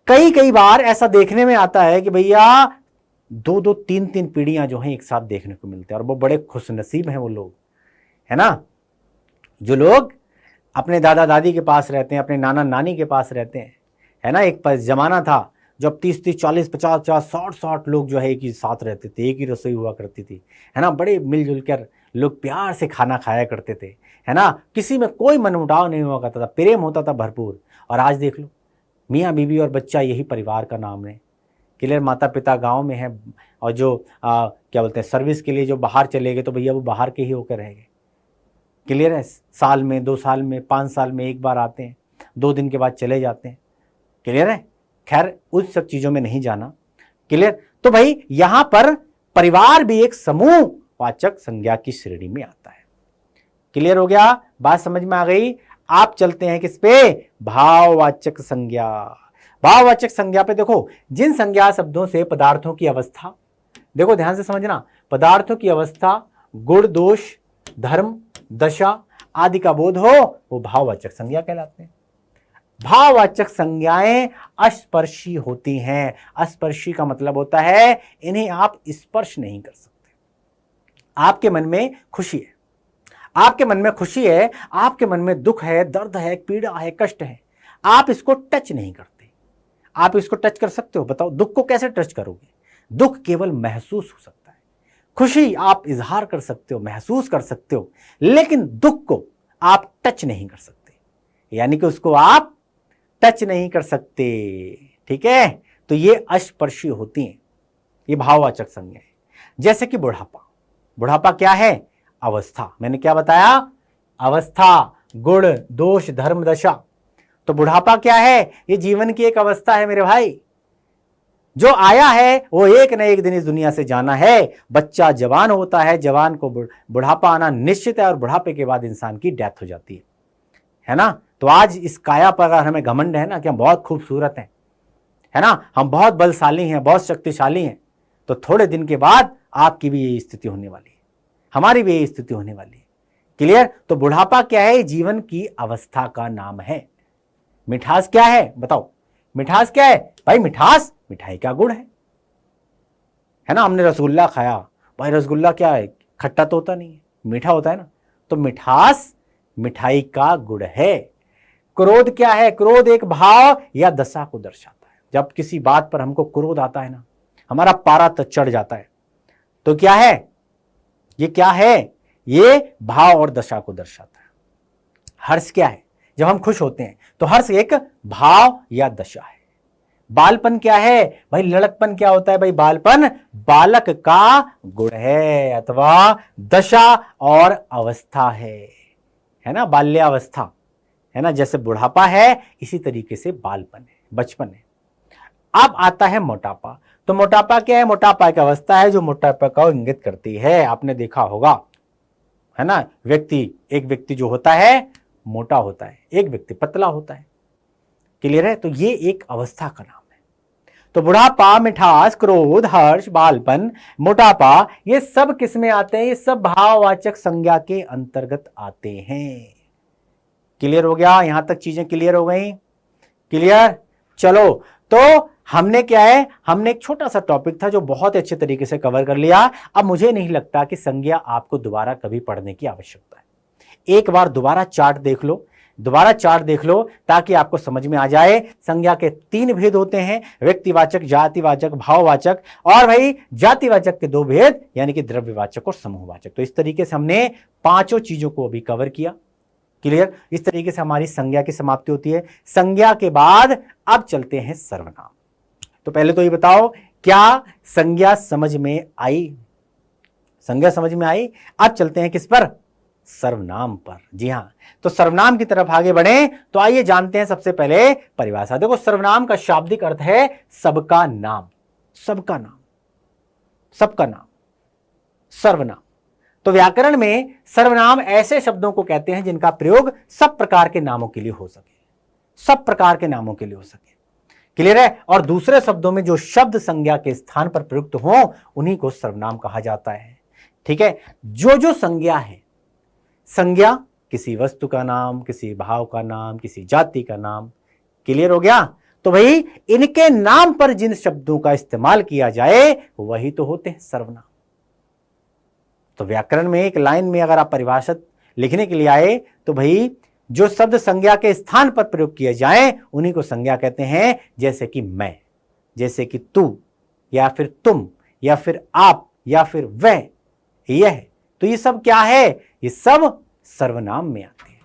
कई बार ऐसा देखने में आता है कि भैया 2-2, 3-3 पीढ़ियां जो हैं एक साथ देखने को मिलते हैं, और वो बड़े खुशनसीब हैं वो लोग, है ना, जो लोग अपने दादा दादी के पास रहते हैं, अपने नाना नानी के पास रहते हैं, है ना। एक जमाना था जब 30-30, 40-50, 50, 60 लोग जो है एक ही साथ रहते थे, एक ही रसोई हुआ करती थी, है ना। बड़े मिलजुल कर लोग प्यार से खाना खाया करते थे, है ना। किसी में कोई मनमुटाव नहीं हुआ करता था, प्रेम होता था भरपूर। और आज देख लो, मियाँ बीवी और बच्चा, यही परिवार का नाम है। क्लियर। माता पिता गांव में है और जो क्या बोलते हैं, सर्विस के लिए जो बाहर चले गए तो भैया वो बाहर के ही होकर रहेंगे। क्लियर है। साल में, 2 साल में, 5 साल में एक बार आते हैं, 2 दिन के बाद चले जाते हैं। क्लियर है। खैर उस सब चीजों में नहीं जाना। क्लियर। तो भाई यहां पर परिवार भी एक समूहवाचक संज्ञा की श्रेणी में आता है। क्लियर हो गया, बात समझ में आ गई। आप चलते हैं किस पे? भाववाचक संज्ञा। भाववाचक संज्ञा पे देखो, जिन संज्ञा शब्दों से पदार्थों की अवस्था, देखो ध्यान से समझना, पदार्थों की अवस्था, गुण, दोष, धर्म, दशा आदि का बोध हो, वो भाववाचक संज्ञा कहलाते हैं। भाववाचक संज्ञाएं अस्पर्शी होती हैं। अस्पर्शी का मतलब होता है इन्हें आप स्पर्श नहीं कर सकते। आपके मन में खुशी है, आपके मन में खुशी है, आपके मन में दुख है, दर्द है, पीड़ा है, कष्ट है, आप इसको टच नहीं करते। आप इसको टच कर सकते हो? बताओ, दुख को कैसे टच करोगे? दुख केवल महसूस हो सकता है, खुशी आप इजहार कर सकते हो, महसूस कर सकते हो, लेकिन दुख को आप टच नहीं कर सकते, यानी कि उसको आप टच नहीं कर सकते। ठीक है। तो ये अस्पर्शी होती हैं, ये भाववाचक संज्ञा है। जैसे कि बुढ़ापा। बुढ़ापा क्या है? अवस्था। मैंने क्या बताया? अवस्था, गुण, दोष, धर्म, दशा। तो बुढ़ापा क्या है? ये जीवन की एक अवस्था है मेरे भाई। जो आया है वो एक न एक दिन इस दुनिया से जाना है। बच्चा जवान होता है, जवान को बुढ़ापा आना निश्चित है, और बुढ़ापे के बाद इंसान की डेथ हो जाती है ना। तो आज इस काया पर अगर हमें घमंड है ना कि हम बहुत खूबसूरत हैं, है ना, हम बहुत बलशाली हैं, बहुत शक्तिशाली हैं, तो थोड़े दिन के बाद आपकी भी यही स्थिति होने वाली है, हमारी भी यही स्थिति होने वाली है। क्लियर। तो बुढ़ापा क्या है? जीवन की अवस्था का नाम है। मिठास क्या है? बताओ, मिठास क्या है? भाई मिठास मिठाई का गुण है ना। हमने रसगुल्ला खाया, भाई रसगुल्ला क्या है? खट्टा तो होता नहीं है, मीठा होता है ना। तो मिठास मिठाई का गुड़ है। क्रोध क्या है? क्रोध एक भाव या दशा को दर्शाता है। जब किसी बात पर हमको क्रोध आता है ना, हमारा पारा तो चढ़ जाता है, तो क्या है ये? क्या है ये? भाव और दशा को दर्शाता है। हर्ष क्या है? जब हम खुश होते हैं तो हर्ष एक भाव या दशा है। बालपन क्या है भाई? लड़कपन क्या होता है भाई? बालपन बालक का गुण है अथवा दशा और अवस्था है ना, बाल्यावस्था है ना। जैसे बुढ़ापा है इसी तरीके से बालपन है, बचपन है। अब आता है मोटापा। तो मोटापा क्या है? मोटापा एक अवस्था है जो मोटापा को इंगित करती है। आपने देखा होगा है ना, एक व्यक्ति जो होता है मोटा होता है, एक व्यक्ति पतला होता है। क्लियर है? तो ये एक अवस्था का नाम है। तो बुढ़ापा, मिठास, क्रोध, हर्ष, बालपन, मोटापा, ये सब किस में आते हैं? ये सब भाववाचक संज्ञा के अंतर्गत आते हैं। क्लियर हो गया? यहां तक चीजें क्लियर हो गई? क्लियर? चलो, तो हमने क्या है, हमने एक छोटा सा टॉपिक था जो बहुत अच्छे तरीके से कवर कर लिया। अब मुझे नहीं लगता कि संज्ञा आपको दोबारा कभी पढ़ने की आवश्यकता है। एक बार दोबारा चार्ट देख लो, ताकि आपको समझ में आ जाए। संज्ञा के 3 भेद होते हैं, व्यक्तिवाचक, जातिवाचक, भाववाचक। और भाई जातिवाचक के 2 भेद, यानी कि द्रव्यवाचक और समूहवाचक। तो इस तरीके से हमने 5 चीजों को अभी कवर किया। क्लियर? इस तरीके से हमारी संज्ञा की समाप्ति होती है। संज्ञा के बाद अब चलते हैं सर्वनाम। तो पहले तो ये बताओ, क्या संज्ञा समझ में आई? संज्ञा समझ में आई। अब चलते हैं किस पर? सर्वनाम पर। जी हां, तो सर्वनाम की तरफ आगे बढ़े तो आइए जानते हैं सबसे पहले परिभाषा। देखो, सर्वनाम का शाब्दिक अर्थ है सबका नाम, सबका नाम, सबका नाम, सर्वनाम। तो व्याकरण में सर्वनाम ऐसे शब्दों को कहते हैं जिनका प्रयोग सब प्रकार के नामों के लिए हो सके, सब प्रकार के नामों के लिए हो सके। क्लियर है? और दूसरे शब्दों में जो शब्द संज्ञा के स्थान पर प्रयुक्त हो उन्हीं को सर्वनाम कहा जाता है। ठीक है? जो संज्ञा है, संज्ञा किसी वस्तु का नाम, किसी भाव का नाम, किसी जाति का नाम। क्लियर हो गया? तो भाई इनके नाम पर जिन शब्दों का इस्तेमाल किया जाए वही तो होते हैं सर्वनाम। तो व्याकरण में एक लाइन में अगर आप परिभाषा लिखने के लिए आए तो भाई जो शब्द संज्ञा के स्थान पर प्रयोग किए जाएं उन्हीं को संज्ञा कहते हैं। जैसे कि मैं, जैसे कि तू, या फिर तुम, या फिर आप, या फिर वह, यह। तो ये सब क्या है? ये सब सर्वनाम में आते हैं।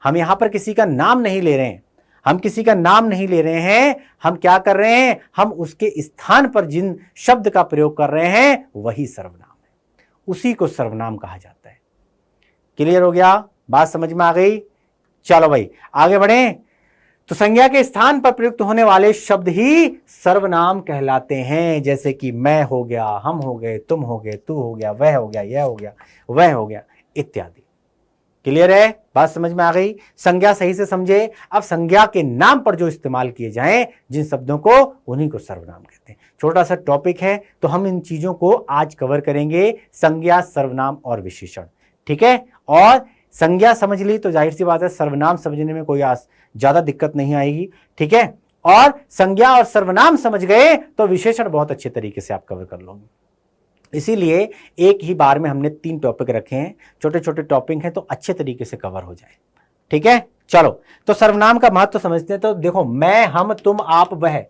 हम यहां पर किसी का नाम नहीं ले रहे हैं, हम किसी का नाम नहीं ले रहे हैं। हम क्या कर रहे हैं? हम उसके स्थान पर जिन शब्द का प्रयोग कर रहे हैं वही सर्वनाम है, उसी को सर्वनाम कहा जाता है। क्लियर हो गया? बात समझ में आ गई? चलो भाई आगे बढ़े। तो संज्ञा के स्थान पर प्रयुक्त होने वाले शब्द ही सर्वनाम कहलाते हैं। जैसे कि मैं हो गया, हम हो गए, तुम हो गए, तू हो गया, वह हो गया, यह हो गया, वह हो गया, इत्यादि। क्लियर है? बात समझ में आ गई? संज्ञा सही से समझे। अब संज्ञा के नाम पर जो इस्तेमाल किए जाएं जिन शब्दों को, उन्हीं को सर्वनाम कहते हैं। छोटा सा टॉपिक है तो हम इन चीजों को आज कवर करेंगे, संज्ञा, सर्वनाम और विशेषण। ठीक है? और संज्ञा समझ ली तो जाहिर सी बात है सर्वनाम समझने में कोई ज्यादा दिक्कत नहीं आएगी। ठीक है? और संज्ञा और सर्वनाम समझ गए तो विशेषण बहुत अच्छे तरीके से आप कवर कर लोगे। इसीलिए एक ही बार में हमने 3 टॉपिक रखे हैं, छोटे छोटे टॉपिक हैं तो अच्छे तरीके से कवर हो जाए। ठीक है? चलो, तो सर्वनाम का महत्व समझते हैं। तो देखो, मैं, हम, तुम, आप, वह,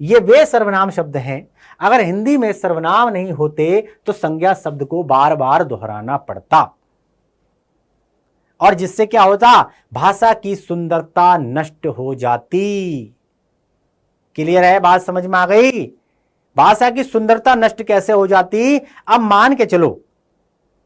ये वे सर्वनाम शब्द हैं। अगर हिंदी में सर्वनाम नहीं होते तो संज्ञा शब्द को बार बार दोहराना पड़ता और जिससे क्या होता? भाषा की सुंदरता नष्ट हो जाती। क्लियर है? बात समझ में आ गई? भाषा की सुंदरता नष्ट कैसे हो जाती? अब मान के चलो,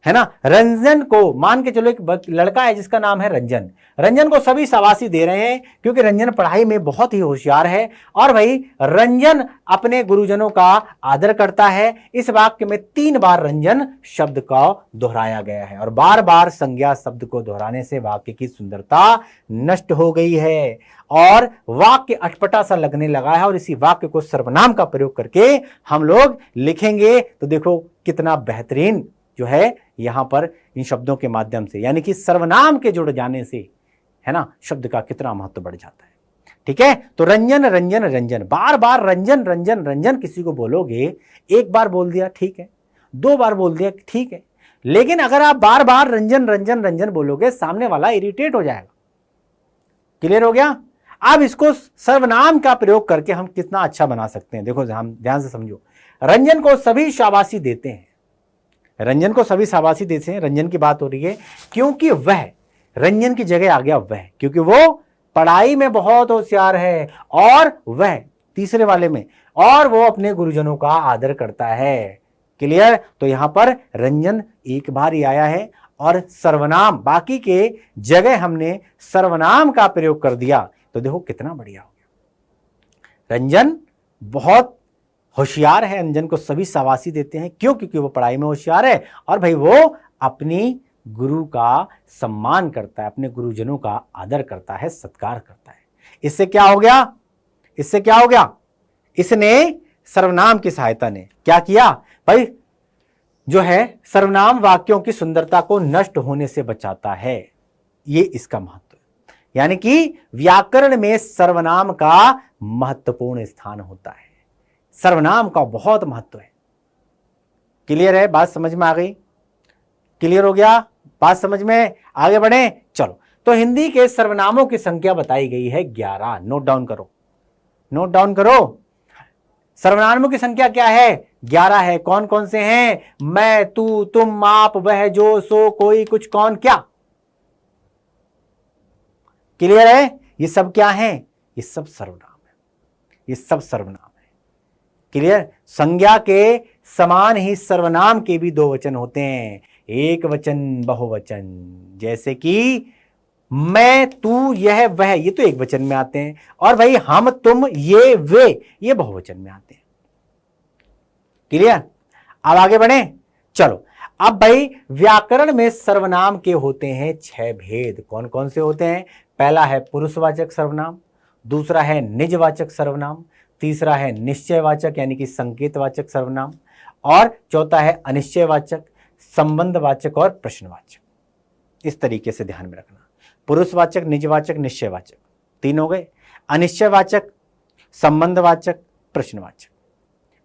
है ना, रंजन को मान के चलो, एक लड़का है जिसका नाम है रंजन। रंजन को सभी शाबाशी दे रहे हैं क्योंकि रंजन पढ़ाई में बहुत ही होशियार है। और भाई रंजन अपने गुरुजनों का आदर करता है। इस वाक्य में 3 बार रंजन शब्द का दोहराया गया है और बार बार संज्ञा शब्द को दोहराने से वाक्य की सुंदरता नष्ट हो गई है और वाक्य अटपटा सा लगने लगा है। और इसी वाक्य को सर्वनाम का प्रयोग करके हम लोग लिखेंगे तो देखो कितना बेहतरीन जो है यहां पर इन शब्दों के माध्यम से, यानी कि सर्वनाम के जुड़ जाने से, है ना, शब्द का कितना महत्व बढ़ जाता है। ठीक है? तो रंजन, रंजन, रंजन, बार बार रंजन, रंजन, रंजन किसी को बोलोगे, एक बार बोल दिया ठीक है, 2 बार बोल दिया ठीक है, लेकिन अगर आप बार बार रंजन रंजन रंजन बोलोगे, सामने वाला इरिटेट हो जाएगा। क्लियर हो गया? अब इसको सर्वनाम का प्रयोग करके हम कितना अच्छा बना सकते हैं, देखो हम ध्यान से समझो। रंजन को सभी शाबाशी देते हैं, रंजन को सभी शाबाशी देते हैं, रंजन की बात हो रही है, क्योंकि वह, रंजन की जगह आ गया वह, क्योंकि वो पढ़ाई में बहुत होशियार है, और वह तीसरे वाले में, और वो अपने गुरुजनों का आदर करता है। क्लियर? तो यहां पर रंजन एक बार ही आया है, और सर्वनाम बाकी के जगह हमने सर्वनाम का प्रयोग कर दिया, तो देखो कितना बढ़िया हो गया। रंजन बहुत होशियार है, रंजन को सभी शाबाशी देते हैं, क्यों? क्योंकि वो पढ़ाई में होशियार है, और भाई वो अपनी गुरु का सम्मान करता है, अपने गुरुजनों का आदर करता है, सत्कार करता है। इससे क्या हो गया? इससे क्या हो गया? इसने सर्वनाम की सहायता ने क्या किया भाई? जो है सर्वनाम वाक्यों की सुंदरता को नष्ट होने से बचाता है, ये इसका महत्व है। यानी कि व्याकरण में सर्वनाम का महत्वपूर्ण स्थान होता है, सर्वनाम का बहुत महत्व है। क्लियर है? बात समझ में आ गई? क्लियर हो गया? बात समझ में? आगे बढ़े, चलो। तो हिंदी के सर्वनामों की संख्या बताई गई है 11। नोट डाउन करो, नोट डाउन करो। सर्वनामों की संख्या क्या है? 11 है। कौन कौन से हैं? मैं, तू, तुम, आप, वह, जो, सो, कोई, कुछ, कौन, क्या। क्लियर है? ये सब क्या है? ये सब सर्वनाम है, ये सब सर्वनाम है। क्लियर? संज्ञा के समान ही सर्वनाम के भी दो वचन होते हैं, एक वचन बहुवचन। जैसे कि मैं, तू, यह, वह, ये तो एक वचन में आते हैं, और भाई हम, तुम, ये, वे, ये बहुवचन में आते हैं। क्लियर? अब आगे बढ़े, चलो। अब भाई व्याकरण में सर्वनाम के होते हैं 6 भेद। कौन कौन से होते हैं? पहला है पुरुषवाचक सर्वनाम, दूसरा है निजवाचक सर्वनाम, तीसरा है निश्चयवाचक यानी कि संकेतवाचक सर्वनाम, और चौथा है अनिश्चयवाचक, संबंधवाचक और प्रश्नवाचक। इस तरीके से ध्यान में रखना। पुरुषवाचक, निजवाचक, निश्चयवाचक, 3 हो गए। अनिश्चयवाचक, संबंधवाचक, प्रश्नवाचक।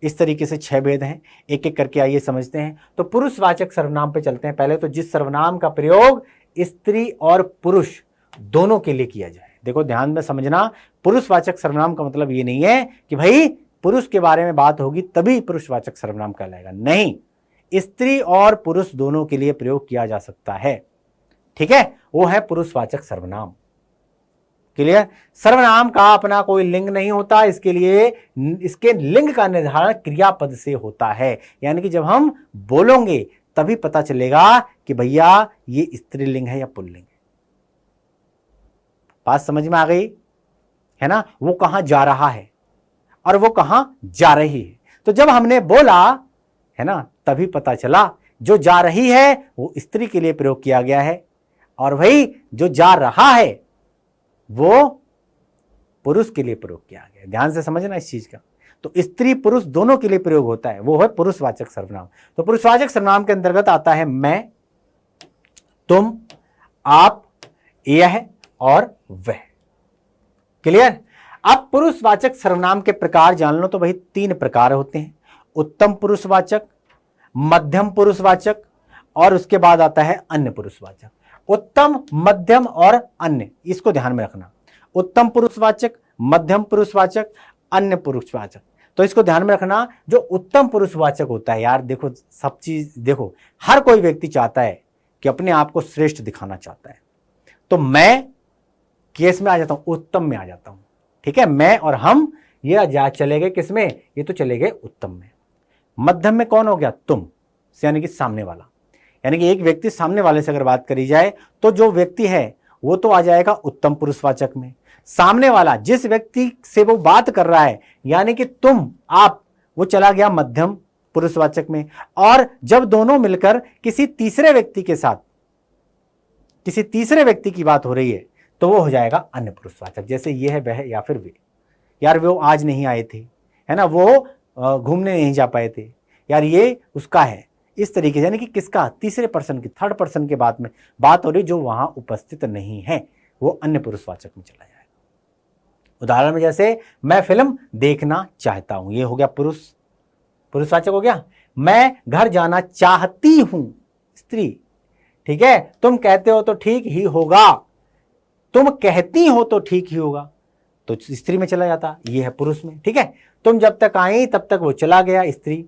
इस तरीके से 6 भेद हैं, एक एक करके आइए समझते हैं। तो पुरुषवाचक सर्वनाम पे चलते हैं। पहले तो जिस सर्वनाम का प्रयोग स्त्री और पुरुष दोनों के लिए किया जाए। देखो ध्यान में समझना, पुरुषवाचक सर्वनाम का मतलब ये नहीं है कि भाई पुरुष के बारे में बात होगी तभी पुरुषवाचक सर्वनाम कहलाएगा, नहीं, स्त्री और पुरुष दोनों के लिए प्रयोग किया जा सकता है। ठीक है, वो है पुरुषवाचक सर्वनाम। क्लियर? सर्वनाम का अपना कोई लिंग नहीं होता, इसके लिए इसके लिंग का निर्धारण क्रियापद से होता है। यानी कि जब हम बोलोगे तभी पता चलेगा कि भैया ये स्त्रीलिंग है या पुल्लिंग है। बात समझ में आ गई है ना? वो कहां जा रहा है और वो कहां जा रही है। तो जब हमने बोला है ना, तभी पता चला जो जा रही है वो स्त्री के लिए प्रयोग किया गया है, और भाई जो जा रहा है वो पुरुष के लिए प्रयोग किया गया। ध्यान से समझना इस चीज का। तो स्त्री पुरुष दोनों के लिए प्रयोग होता है, वो है पुरुषवाचक सर्वनाम। तो पुरुषवाचक सर्वनाम के अंतर्गत आता है मैं, तुम, आप, यह और वह। क्लियर? अब पुरुषवाचक सर्वनाम के प्रकार जान लो। तो भाई 3 प्रकार होते हैं, उत्तम पुरुषवाचक, मध्यम पुरुषवाचक, और उसके बाद आता है अन्य पुरुषवाचक। उत्तम, मध्यम और अन्य, इसको ध्यान में रखना। उत्तम पुरुषवाचक, मध्यम पुरुषवाचक, अन्य पुरुषवाचक। तो इसको ध्यान में रखना। जो उत्तम पुरुषवाचक होता है, यार देखो सब चीज देखो, हर कोई व्यक्ति चाहता है कि अपने आप को श्रेष्ठ दिखाना चाहता है। तो मैं केस में आ जाता हूं, उत्तम में आ जाता हूं। ठीक है, मैं और हम ये चले गए किस में? ये तो चले गए उत्तम में। मध्यम में कौन हो गया? तुम, यानी कि सामने वाला। यानी कि एक व्यक्ति सामने वाले से अगर बात करी जाए तो जो व्यक्ति है वो तो आ जाएगा उत्तम पुरुषवाचक में। सामने वाला जिस व्यक्ति से वो बात कर रहा है यानी कि तुम, आप, वो चला गया मध्यम पुरुषवाचक में। और जब दोनों मिलकर किसी तीसरे व्यक्ति के साथ, किसी तीसरे व्यक्ति की बात हो रही है तो वो हो जाएगा अन्य पुरुषवाचक। जैसे ये है, वह, या फिर वे। यार वो आज नहीं आए थे, है ना, वो घूमने नहीं जा पाए थे, यार ये उसका है। इस तरीके से यानी कि किसका? तीसरे पर्सन की, थर्ड पर्सन के बात में बात हो रही, जो वहां उपस्थित नहीं है, वो अन्य पुरुषवाचक में चला जाएगा। उदाहरण में जैसे मैं फिल्म देखना चाहता हूं, ये हो गया पुरुषवाचक हो गया। मैं घर जाना चाहती हूं, स्त्री। ठीक है, तुम कहते हो तो ठीक ही होगा, तुम कहती हो तो ठीक ही होगा, तो स्त्री में चला जाता, ये है पुरुष में। ठीक है, तुम जब तक आई तब तक वो चला गया, स्त्री।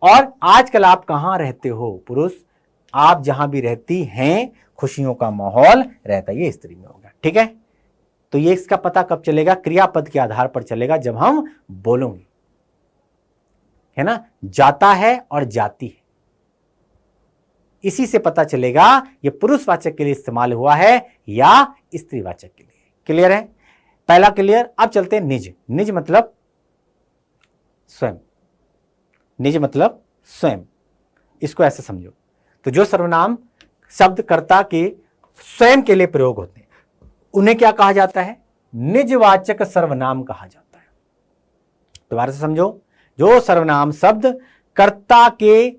और आजकल आप कहां रहते हो, पुरुष। आप जहां भी रहती हैं खुशियों का माहौल रहता है, ये स्त्री में होगा। ठीक है, तो ये इसका पता कब चलेगा, क्रियापद के आधार पर चलेगा, जब हम बोलेंगे, है ना। जाता है और जाती है, इसी से पता चलेगा ये पुरुषवाचक के लिए इस्तेमाल हुआ है या स्त्रीवाचक के लिए। क्लियर है, पहला क्लियर। अब चलते हैं निज। निज मतलब स्वयं, निज मतलब स्वयं, इसको ऐसे समझो। तो जो सर्वनाम शब्द कर्ता के स्वयं के लिए प्रयोग होते हैं उन्हें क्या कहा जाता है, निजवाचक सर्वनाम कहा जाता है। दोबारा से समझो, जो सर्वनाम शब्द कर्ता के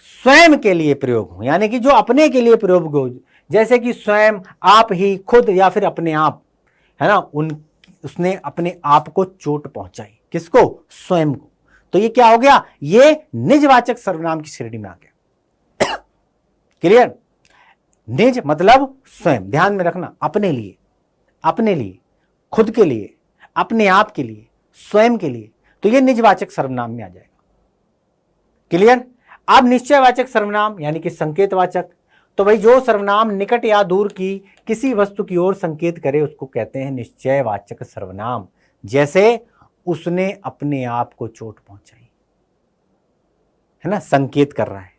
स्वयं के लिए प्रयोग हो, यानी कि जो अपने के लिए प्रयोग हो, जैसे कि स्वयं, आप ही, खुद, या फिर अपने आप, है ना, उसने अपने आप को चोट पहुंचाई, किसको, स्वयं को, तो ये क्या हो गया, ये निजवाचक सर्वनाम की श्रेणी में आ गया। क्लियर, निज मतलब स्वयं, ध्यान में रखना, अपने लिए, अपने लिए, खुद के लिए, अपने आप के लिए, स्वयं के लिए, तो ये निजवाचक सर्वनाम में आ जाएगा। क्लियर। अब निश्चयवाचक सर्वनाम यानी कि संकेतवाचक, तो भाई जो सर्वनाम निकट या दूर की किसी वस्तु की ओर संकेत करे उसको कहते हैं निश्चयवाचक सर्वनाम। जैसे उसने अपने आप को चोट पहुंचाई, है ना, संकेत कर रहा है,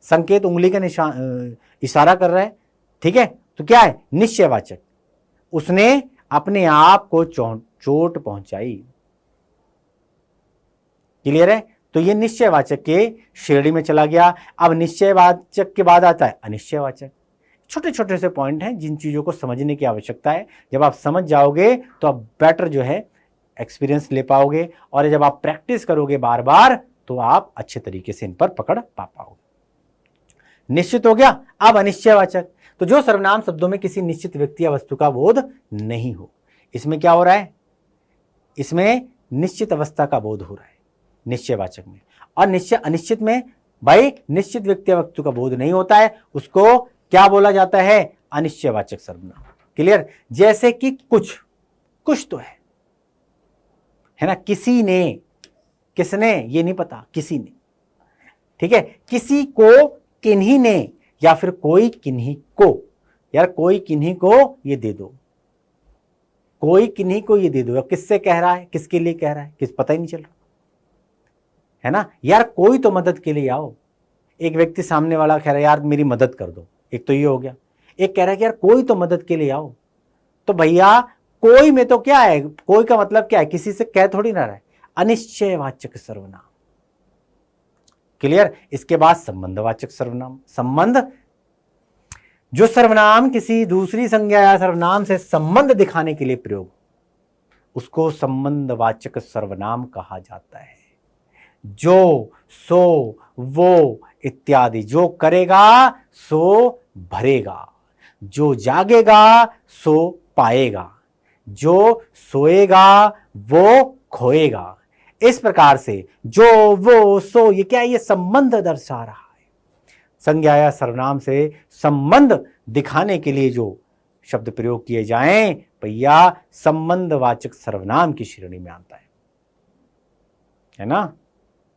संकेत उंगली का निशान, इशारा कर रहा है। ठीक है, तो क्या है, निश्चयवाचक, उसने अपने आप को चोट पहुंचाई। क्लियर है, तो ये निश्चयवाचक के श्रेणी में चला गया। अब निश्चयवाचक के बाद आता है अनिश्चयवाचक। छोटे छोटे से पॉइंट हैं जिन चीजों को समझने की आवश्यकता है, जब आप समझ जाओगे तो आप बेटर जो है एक्सपीरियंस ले पाओगे, और जब आप प्रैक्टिस करोगे बार बार तो आप अच्छे तरीके से इन पर पकड़ पा पाओगे। निश्चित हो गया। अब अनिश्चयवाचक, तो जो सर्वनाम शब्दों में किसी निश्चित व्यक्ति या वस्तु का बोध नहीं हो, इसमें क्या हो रहा है, इसमें निश्चित अवस्था का बोध हो रहा है निश्चयवाचक में। और निश्चय अनिश्चित में भाई निश्चित व्यक्ति या वस्तु का बोध नहीं होता है, उसको क्या बोला जाता है, अनिश्चयवाचक सर्वनाम। क्लियर, जैसे कि कुछ तो है ना, किसी ने, किसने ये नहीं पता, किसी ने। ठीक है, किसी को, किन्हीं ने, या फिर कोई किन्हीं को, यार कोई किन्हीं को ये दे दो, कोई किन्हीं को ये दे दो, किससे कह रहा है, किसके लिए कह रहा है, किस पता ही नहीं चल रहा, है ना। यार कोई तो मदद के लिए आओ, एक व्यक्ति सामने वाला कह रहा है यार मेरी मदद कर दो, एक तो ये हो गया। एक कह रहा है कि यार कोई तो मदद के लिए आओ, तो भैया कोई में तो क्या है, कोई का मतलब क्या है, किसी से कह थोड़ी ना रहा है, अनिश्चयवाचक सर्वनाम। क्लियर। इसके बाद संबंधवाचक सर्वनाम। संबंध, जो सर्वनाम किसी दूसरी संज्ञा या सर्वनाम से संबंध दिखाने के लिए प्रयोग, उसको संबंधवाचक सर्वनाम कहा जाता है। जो, सो, वो इत्यादि, जो करेगा सो भरेगा, जो जागेगा सो पाएगा, जो सोएगा वो खोएगा। इस प्रकार से जो, वो, सो, ये क्या है, ये संबंध दर्शा रहा है। संज्ञा या सर्वनाम से संबंध दिखाने के लिए जो शब्द प्रयोग किए जाएं भैया संबंधवाचक सर्वनाम की श्रेणी में आता है ना।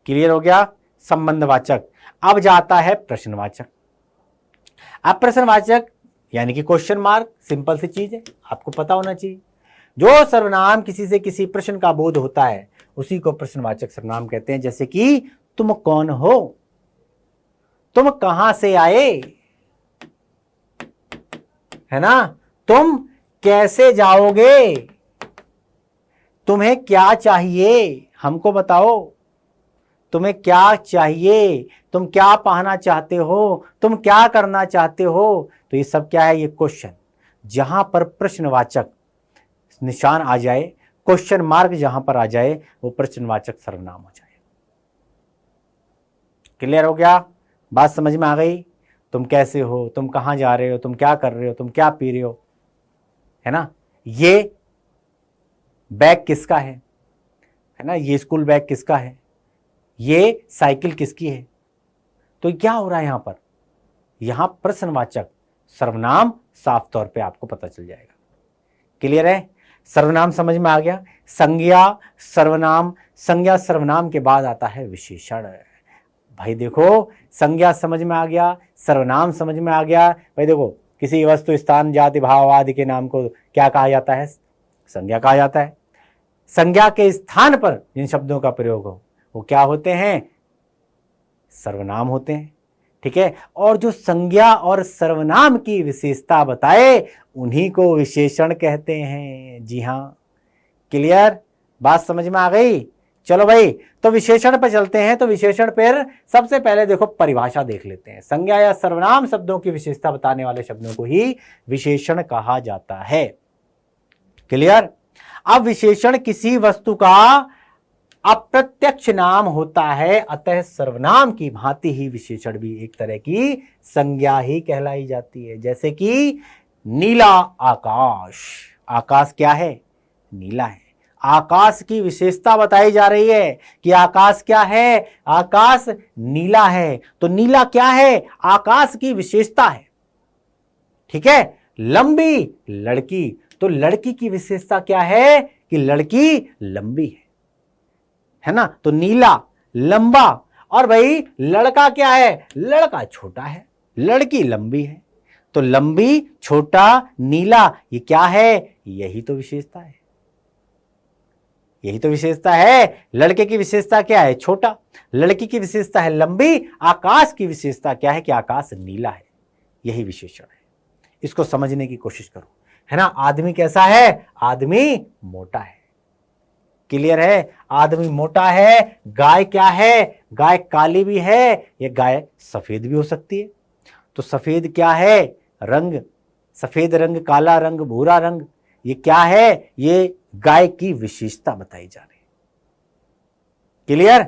क्लियर हो गया संबंधवाचक। अब जाता है प्रश्नवाचक। अब प्रश्नवाचक यानी कि क्वेश्चन मार्क, सिंपल सी चीज है, आपको पता होना चाहिए। जो सर्वनाम किसी से किसी प्रश्न का बोध होता है उसी को प्रश्नवाचक सर्वनाम कहते हैं। जैसे कि तुम कौन हो, तुम कहां से आए, है ना, तुम कैसे जाओगे, तुम्हें क्या चाहिए, हमको बताओ तुम्हें क्या चाहिए, तुम क्या पहनना चाहते हो, तुम क्या करना चाहते हो। तो ये सब क्या है, ये क्वेश्चन। जहां पर प्रश्नवाचक निशान आ जाए, क्वेश्चन मार्क जहां पर आ जाए, वो प्रश्नवाचक सर्वनाम हो जाए। क्लियर हो गया, बात समझ में आ गई। तुम कैसे हो, तुम कहां जा रहे हो, तुम क्या कर रहे हो, तुम क्या पी रहे हो, है ना, ये बैग किसका है ना, ये स्कूल बैग किसका है, ये साइकिल किसकी है। तो क्या हो रहा है यहां पर, यहां प्रश्नवाचक सर्वनाम साफ तौर पे आपको पता चल जाएगा। क्लियर है? सर्वनाम समझ में आ गया। संज्ञा सर्वनाम, संज्ञा सर्वनाम के बाद आता है विशेषण। भाई देखो, संज्ञा समझ में आ गया, सर्वनाम समझ में आ गया। भाई देखो, किसी वस्तु स्थान जाति भाव आदि के नाम को क्या कहा जाता है? संज्ञा कहा जाता है। संज्ञा के स्थान पर जिन शब्दों का प्रयोग हो वो क्या होते हैं? सर्वनाम होते हैं। ठीक है, और जो संज्ञा और सर्वनाम की विशेषता बताए उन्हीं को विशेषण कहते हैं। जी हाँ, क्लियर? बात समझ में आ गई? चलो भाई, तो विशेषण पर चलते हैं। तो विशेषण पर सबसे पहले देखो परिभाषा देख लेते हैं। संज्ञा या सर्वनाम शब्दों की विशेषता बताने वाले शब्दों को ही विशेषण कहा जाता है। क्लियर? अब विशेषण किसी वस्तु का अप्रत्यक्ष नाम होता है, अतः सर्वनाम की भांति ही विशेषण भी एक तरह की संज्ञा ही कहलाई जाती है। जैसे कि नीला आकाश, आकाश क्या है? नीला है। आकाश की विशेषता बताई जा रही है कि आकाश क्या है? आकाश नीला है। तो नीला क्या है? आकाश की विशेषता है। ठीक है, लंबी लड़की, तो लड़की की विशेषता क्या है? कि लड़की लंबी है ना? तो नीला लंबा, और भाई लड़का क्या है? लड़का छोटा है, लड़की लंबी है। तो लंबी, छोटा, नीला, ये क्या है? यही तो विशेषता है, यही तो विशेषता है। लड़के की विशेषता क्या है? छोटा। लड़की की विशेषता है लंबी। आकाश की विशेषता क्या है? कि आकाश नीला है। यही विशेषण है। इसको समझने की कोशिश करो, है ना? आदमी कैसा है? आदमी मोटा है। क्लियर है? आदमी मोटा है। गाय क्या है? गाय काली भी है, ये गाय सफेद भी हो सकती है। तो सफेद क्या है? रंग, सफेद रंग, काला रंग, भूरा रंग, ये क्या है? ये गाय की विशेषता बताई जा रही है। क्लियर?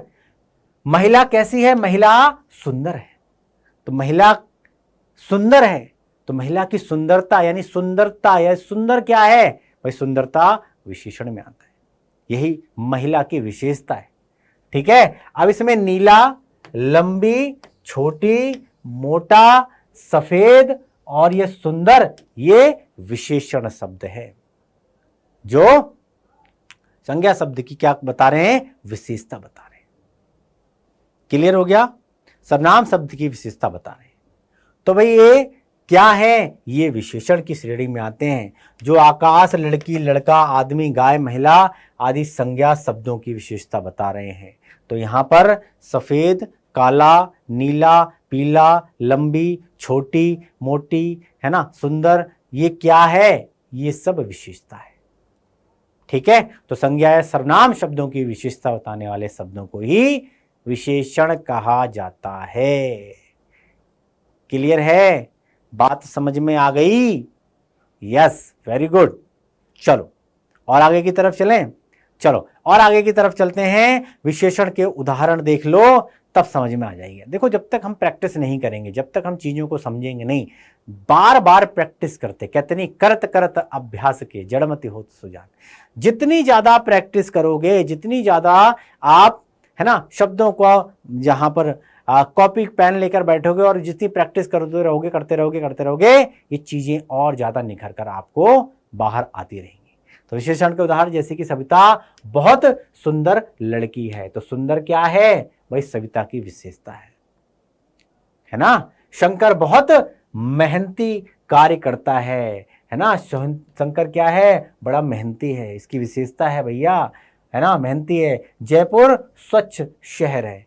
महिला कैसी है? महिला सुंदर है। तो महिला सुंदर है, तो महिला की सुंदरता यानी सुंदरता, या सुंदर क्या है? भाई सुंदरता विशेषण में आता है। यही महिला की विशेषता है। ठीक है, अब इसमें नीला, लंबी, छोटी, मोटा, सफेद और ये सुंदर, ये विशेषण शब्द है जो संज्ञा शब्द की क्या बता रहे हैं? विशेषता बता रहे हैं। क्लियर हो गया? सर्वनाम शब्द की विशेषता बता रहे हैं। तो भाई ये क्या है? ये विशेषण की श्रेणी में आते हैं, जो आकाश, लड़की, लड़का, आदमी, गाय, महिला आदि संज्ञा शब्दों की विशेषता बता रहे हैं। तो यहां पर सफेद, काला, नीला, पीला, लंबी, छोटी, मोटी, है ना, सुंदर, ये क्या है? ये सब विशेषता है। ठीक है, तो संज्ञा या सर्वनाम शब्दों की विशेषता बताने वाले शब्दों को ही विशेषण कहा जाता है। क्लियर है? बात समझ में आ गई? Yes, very good. चलो और आगे की तरफ चलें। चलो और आगे की तरफ चलते हैं। विशेषण के उदाहरण देख लो, तब समझ में आ जाएगा। देखो, जब तक हम प्रैक्टिस नहीं करेंगे, जब तक हम चीजों को समझेंगे नहीं, बार बार प्रैक्टिस करते, कहते नहीं करत करत अभ्यास के जड़मति होत सुजान। जितनी ज्यादा प्रैक्टिस करोगे, जितनी ज्यादा आप, है ना, शब्दों को जहां पर कॉपी पेन लेकर बैठोगे और जितनी प्रैक्टिस करते रहोगे, करते रहोगे, ये चीजें और ज्यादा निखर कर आपको बाहर आती रहेंगी। तो विशेषण के उदाहरण जैसे कि सविता बहुत सुंदर लड़की है। तो सुंदर क्या है? भाई सविता की विशेषता है ना। शंकर बहुत मेहनती कार्य करता है ना। शंकर क्या है? बड़ा मेहनती है, इसकी विशेषता है भैया, है ना, मेहनती है। जयपुर स्वच्छ शहर है,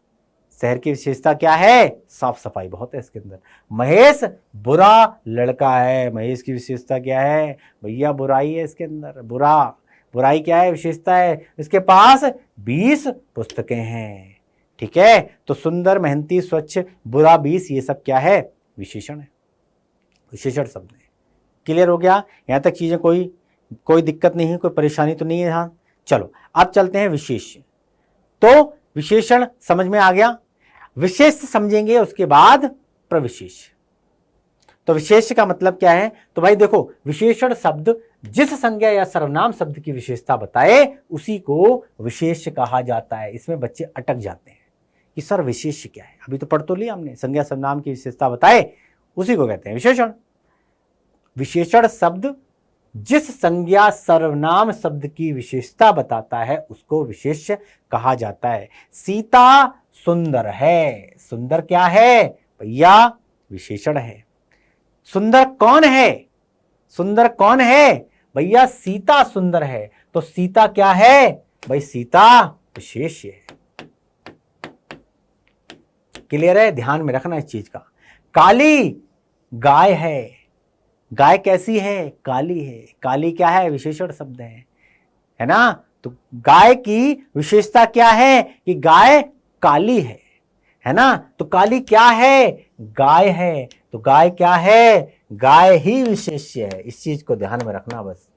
शहर की विशेषता क्या है? साफ सफाई बहुत है इसके अंदर। महेश बुरा लड़का है, महेश की विशेषता क्या है? भैया बुराई है इसके अंदर, बुराई क्या है? विशेषता है। इसके पास 20 पुस्तकें हैं। ठीक है, तो सुंदर, मेहनती, स्वच्छ, बुरा, 20, ये सब क्या है? विशेषण है, विशेषण शब्द है। क्लियर हो गया? यहां तक चीजें कोई दिक्कत नहीं है, कोई परेशानी तो नहीं है? हाँ, चलो अब चलते हैं विशेष। तो विशेषण समझ में आ गया, विशेष समझेंगे उसके बाद प्रविशेष। तो विशेष का मतलब क्या है? तो भाई देखो, विशेषण शब्द जिस संज्ञा या सर्वनाम शब्द की विशेषता बताए उसी को विशेष कहा जाता है। इसमें बच्चे अटक जाते हैं कि सर विशेष क्या है? अभी तो पढ़ तो लिया हमने, संज्ञा सर्वनाम की विशेषता बताए उसी को कहते हैं विशेषण। विशेषण शब्द जिस संज्ञा सर्वनाम शब्द की विशेषता बताता है उसको विशेष कहा जाता है। सीता सुंदर है, सुंदर क्या है भैया, विशेषण है। सुंदर कौन है, सुंदर कौन है भैया, सीता सुंदर है। तो सीता क्या है भाई, सीता विशेष्य है। क्लियर है, ध्यान में रखना इस चीज का। काली गाय है, गाय कैसी है, काली है। काली क्या है, विशेषण शब्द है ना। तो गाय की विशेषता क्या है कि गाय काली है ना। तो काली क्या है, गाय है। तो गाय क्या है, गाय ही विशेष्य है। इस चीज को ध्यान में रखना बस।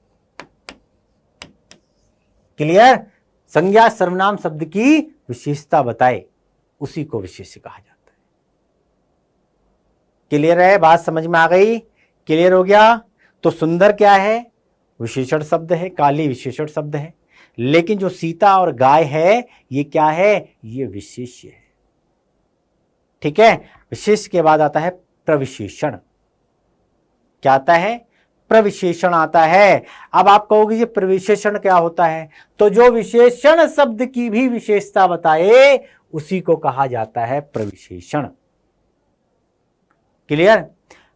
क्लियर, संज्ञा सर्वनाम शब्द की विशेषता बताए उसी को विशेष्य कहा जाता है। क्लियर है, बात समझ में आ गई, क्लियर हो गया। तो सुंदर क्या है, विशेषण शब्द है, काली विशेषण शब्द है, लेकिन जो सीता और गाय है ये क्या है, ये विशेष्य है। ठीक है, विशेष के बाद आता है प्रविशेषण। क्या आता है, प्रविशेषण आता है। अब आप कहोगे ये प्रविशेषण क्या होता है, तो जो विशेषण शब्द की भी विशेषता बताए उसी को कहा जाता है प्रविशेषण। क्लियर,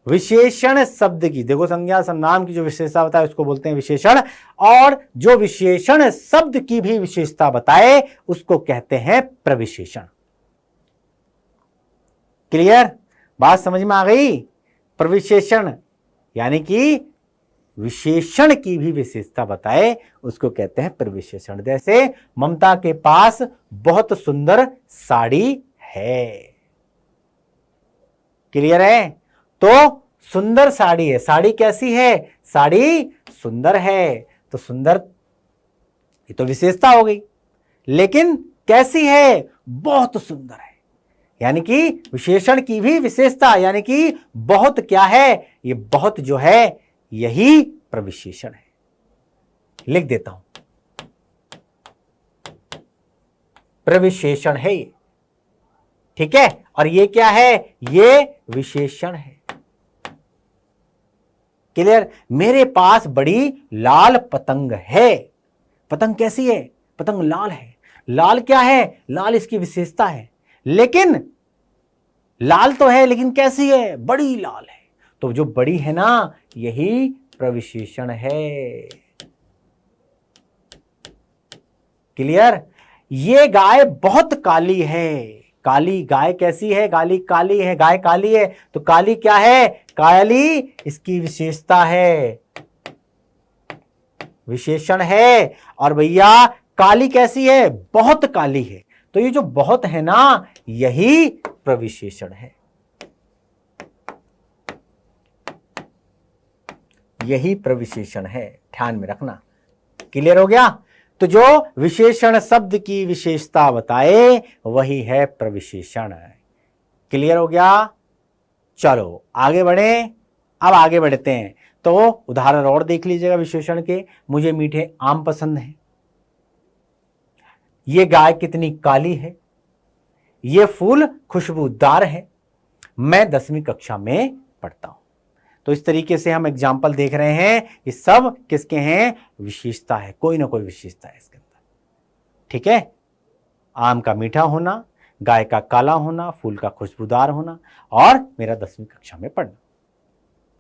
विशेषण शब्द की देखो संज्ञा सर्वनाम की जो विशेषता बताए उसको बोलते हैं विशेषण, और जो विशेषण शब्द की भी विशेषता बताए उसको कहते हैं प्रविशेषण। क्लियर, बात समझ में आ गई। प्रविशेषण यानी कि विशेषण की भी विशेषता बताए उसको कहते हैं प्रविशेषण। जैसे ममता के पास बहुत सुंदर साड़ी है। क्लियर है, तो सुंदर साड़ी है, साड़ी कैसी है, साड़ी सुंदर है। तो सुंदर ये तो विशेषता हो गई, लेकिन कैसी है, बहुत सुंदर है। यानी कि विशेषण की भी विशेषता, यानी कि बहुत क्या है, ये बहुत जो है यही प्रविशेषण है। लिख देता हूं, प्रविशेषण है ये। ठीक है, और ये क्या है, ये विशेषण है। क्लियर, मेरे पास बड़ी लाल पतंग है। पतंग कैसी है, पतंग लाल है। लाल क्या है, लाल इसकी विशेषता है, लेकिन लाल तो है लेकिन कैसी है, बड़ी लाल है। तो जो बड़ी है ना यही प्रविशेषण है। क्लियर, ये गाय बहुत काली है। काली गाय कैसी है, गाली काली है, गाय काली है। तो काली क्या है, काली इसकी विशेषता है, विशेषण है। और भैया काली कैसी है, बहुत काली है। तो ये जो बहुत है ना यही प्रविशेषण है, यही प्रविशेषण है, ध्यान में रखना। क्लियर हो गया। तो जो विशेषण शब्द की विशेषता बताए वही है प्रविशेषण। क्लियर हो गया। चलो आगे बढ़े। अब आगे बढ़ते हैं तो उदाहरण और देख लीजिएगा विशेषण के। मुझे मीठे आम पसंद हैं, ये गाय कितनी काली है, ये फूल खुशबूदार है, मैं 10वीं कक्षा में पढ़ता हूं। तो इस तरीके से हम एग्जाम्पल देख रहे हैं, ये सब किसके हैं, विशेषता है, कोई ना कोई विशेषता है इसके अंदर। ठीक है, आम का मीठा होना, गाय का काला होना, फूल का खुशबूदार होना, और मेरा 10वीं कक्षा में पढ़ना।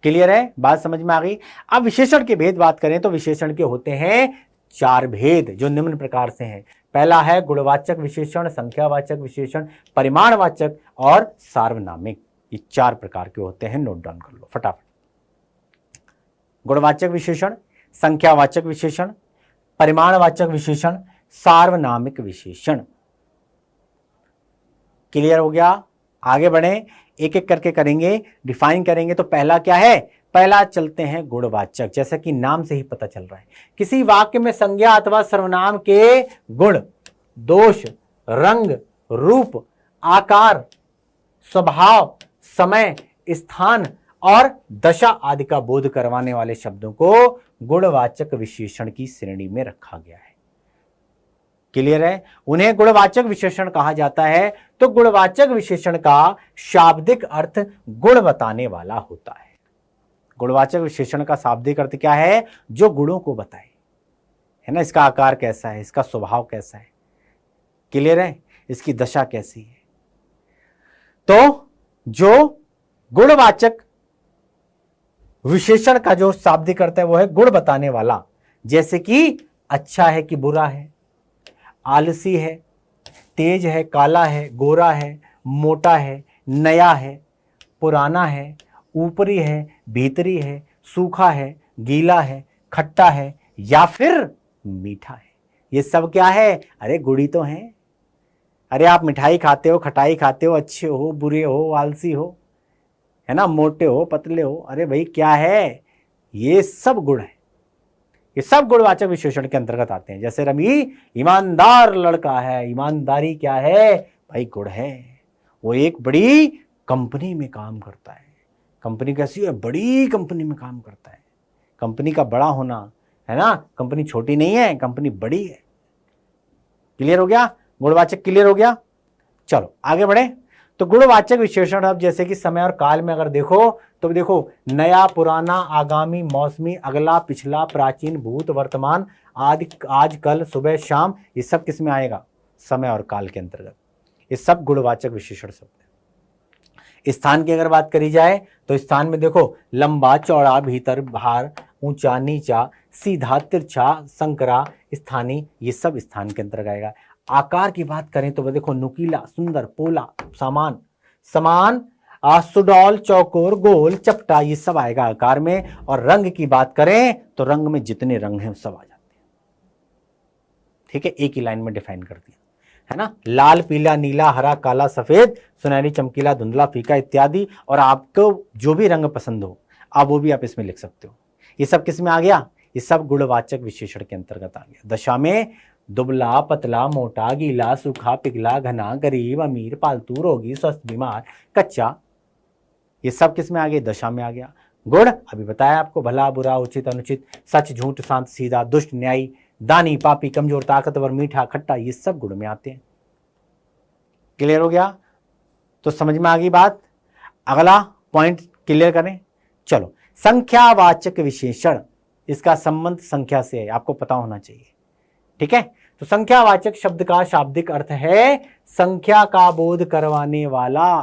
क्लियर है, बात समझ में आ गई। अब विशेषण के भेद बात करें तो विशेषण के होते हैं 4 भेद जो निम्न प्रकार से हैं। पहला है गुणवाचक विशेषण, संख्यावाचक विशेषण, परिमाणवाचक और सार्वनामिक। ये 4 प्रकार के होते हैं, नोट डाउन कर लो फटाफट। गुणवाचक विशेषण, संख्यावाचक विशेषण, परिमाणवाचक विशेषण, सार्वनामिक विशेषण। क्लियर हो गया। आगे बढ़े, एक एक करके करेंगे, डिफाइन करेंगे। तो पहला क्या है, पहला चलते हैं गुणवाचक। जैसा कि नाम से ही पता चल रहा है, किसी वाक्य में संज्ञा अथवा सर्वनाम के गुण, दोष, रंग, रूप, आकार, स्वभाव, समय, स्थान और दशा आदि का बोध करवाने वाले शब्दों को गुणवाचक विशेषण की श्रेणी में रखा गया है। क्लियर है? उन्हें गुणवाचक विशेषण कहा जाता है। तो गुणवाचक विशेषण का शाब्दिक अर्थ गुण बताने वाला होता है। गुणवाचक विशेषण का शाब्दिक अर्थ क्या है? जो गुणों को बताए, है ना, इसका आकार कैसा है, इसका स्वभाव कैसा है, क्लियर है, इसकी दशा कैसी है। तो जो गुणवाचक विशेषण का जो शाब्दिक अर्थ है वो है गुण बताने वाला। जैसे कि अच्छा है कि बुरा है, आलसी है, तेज है, काला है, गोरा है, मोटा है, नया है, पुराना है, ऊपरी है, भीतरी है, सूखा है, गीला है, खट्टा है या फिर मीठा है। ये सब क्या है? अरे गुड़ी तो हैं। अरे आप मिठाई खाते हो, खटाई खाते हो, अच्छे हो, बुरे हो, आलसी हो, है ना, मोटे हो, पतले हो, अरे भाई क्या है? ये सब गुण है। ये सब गुणवाचक विशेषण के अंतर्गत आते हैं। जैसे रवि ईमानदार लड़का है, ईमानदारी क्या है भाई? गुण है। वो एक बड़ी कंपनी में काम करता है। कंपनी कैसी है? बड़ी कंपनी में काम करता है। कंपनी का बड़ा होना, है ना, कंपनी छोटी नहीं है, कंपनी बड़ी है। क्लियर हो गया? गुणवाचक क्लियर हो गया? चलो आगे बढ़े। तो गुणवाचक विशेषण अब जैसे कि समय और काल में अगर देखो तो देखो, नया, पुराना, आगामी, मौसमी, अगला, पिछला, प्राचीन, भूत, वर्तमान, आदि, आज, कल, सुबह, शाम, ये सब किस में आएगा? समय और काल के अंतर्गत। ये सब गुणवाचक विशेषण शब्द है। स्थान की अगर बात करी जाए तो स्थान में देखो, लंबा, चौड़ा, भीतर, बाहर, ऊंचा, नीचा, सीधा, तिरछा, संकरा, स्थानीय, ये सब स्थान के अंतर्गत आएगा। आकार की बात करें तो देखो, नुकीला, सुंदर, पोला, समान, समान, सुडौल, चौकोर, गोल, चपटा, ये सब आएगा आकार में। और रंग की बात करें तो रंग में जितने रंग हैं सब आ जाते हैं। ठीक है, एक ही लाइन में डिफाइन कर दिया, है ना। लाल, पीला, नीला, हरा, काला, सफेद, सुनहरी, चमकीला, धुंधला, फीका इत्यादि। और आपको जो भी रंग पसंद हो आप वो भी आप इसमें लिख सकते हो। ये सब किस में आ गया? ये सब गुणवाचक विशेषण के अंतर्गत आ गया। दशा में दुबला, पतला, मोटा, गीला, सूखा, पिघला, घना, गरीब, अमीर, पालतू, रोगी, स्वस्थ, बीमार, कच्चा, ये सब किस में आ गया? दशा में आ गया। गुण अभी बताया आपको, भला, बुरा, उचित, अनुचित, सच, झूठ, शांत, सीधा, दुष्ट, न्यायी, दानी, पापी, कमजोर, ताकतवर, मीठा, खट्टा, ये सब गुण में आते हैं। क्लियर हो गया? तो समझ में आ गई बात। अगला पॉइंट क्लियर करें। चलो, संख्यावाचक विशेषण, इसका संबंध संख्या से है, आपको पता होना चाहिए। ठीक है, तो संख्यावाचक शब्द का शाब्दिक अर्थ है संख्या का बोध करवाने वाला।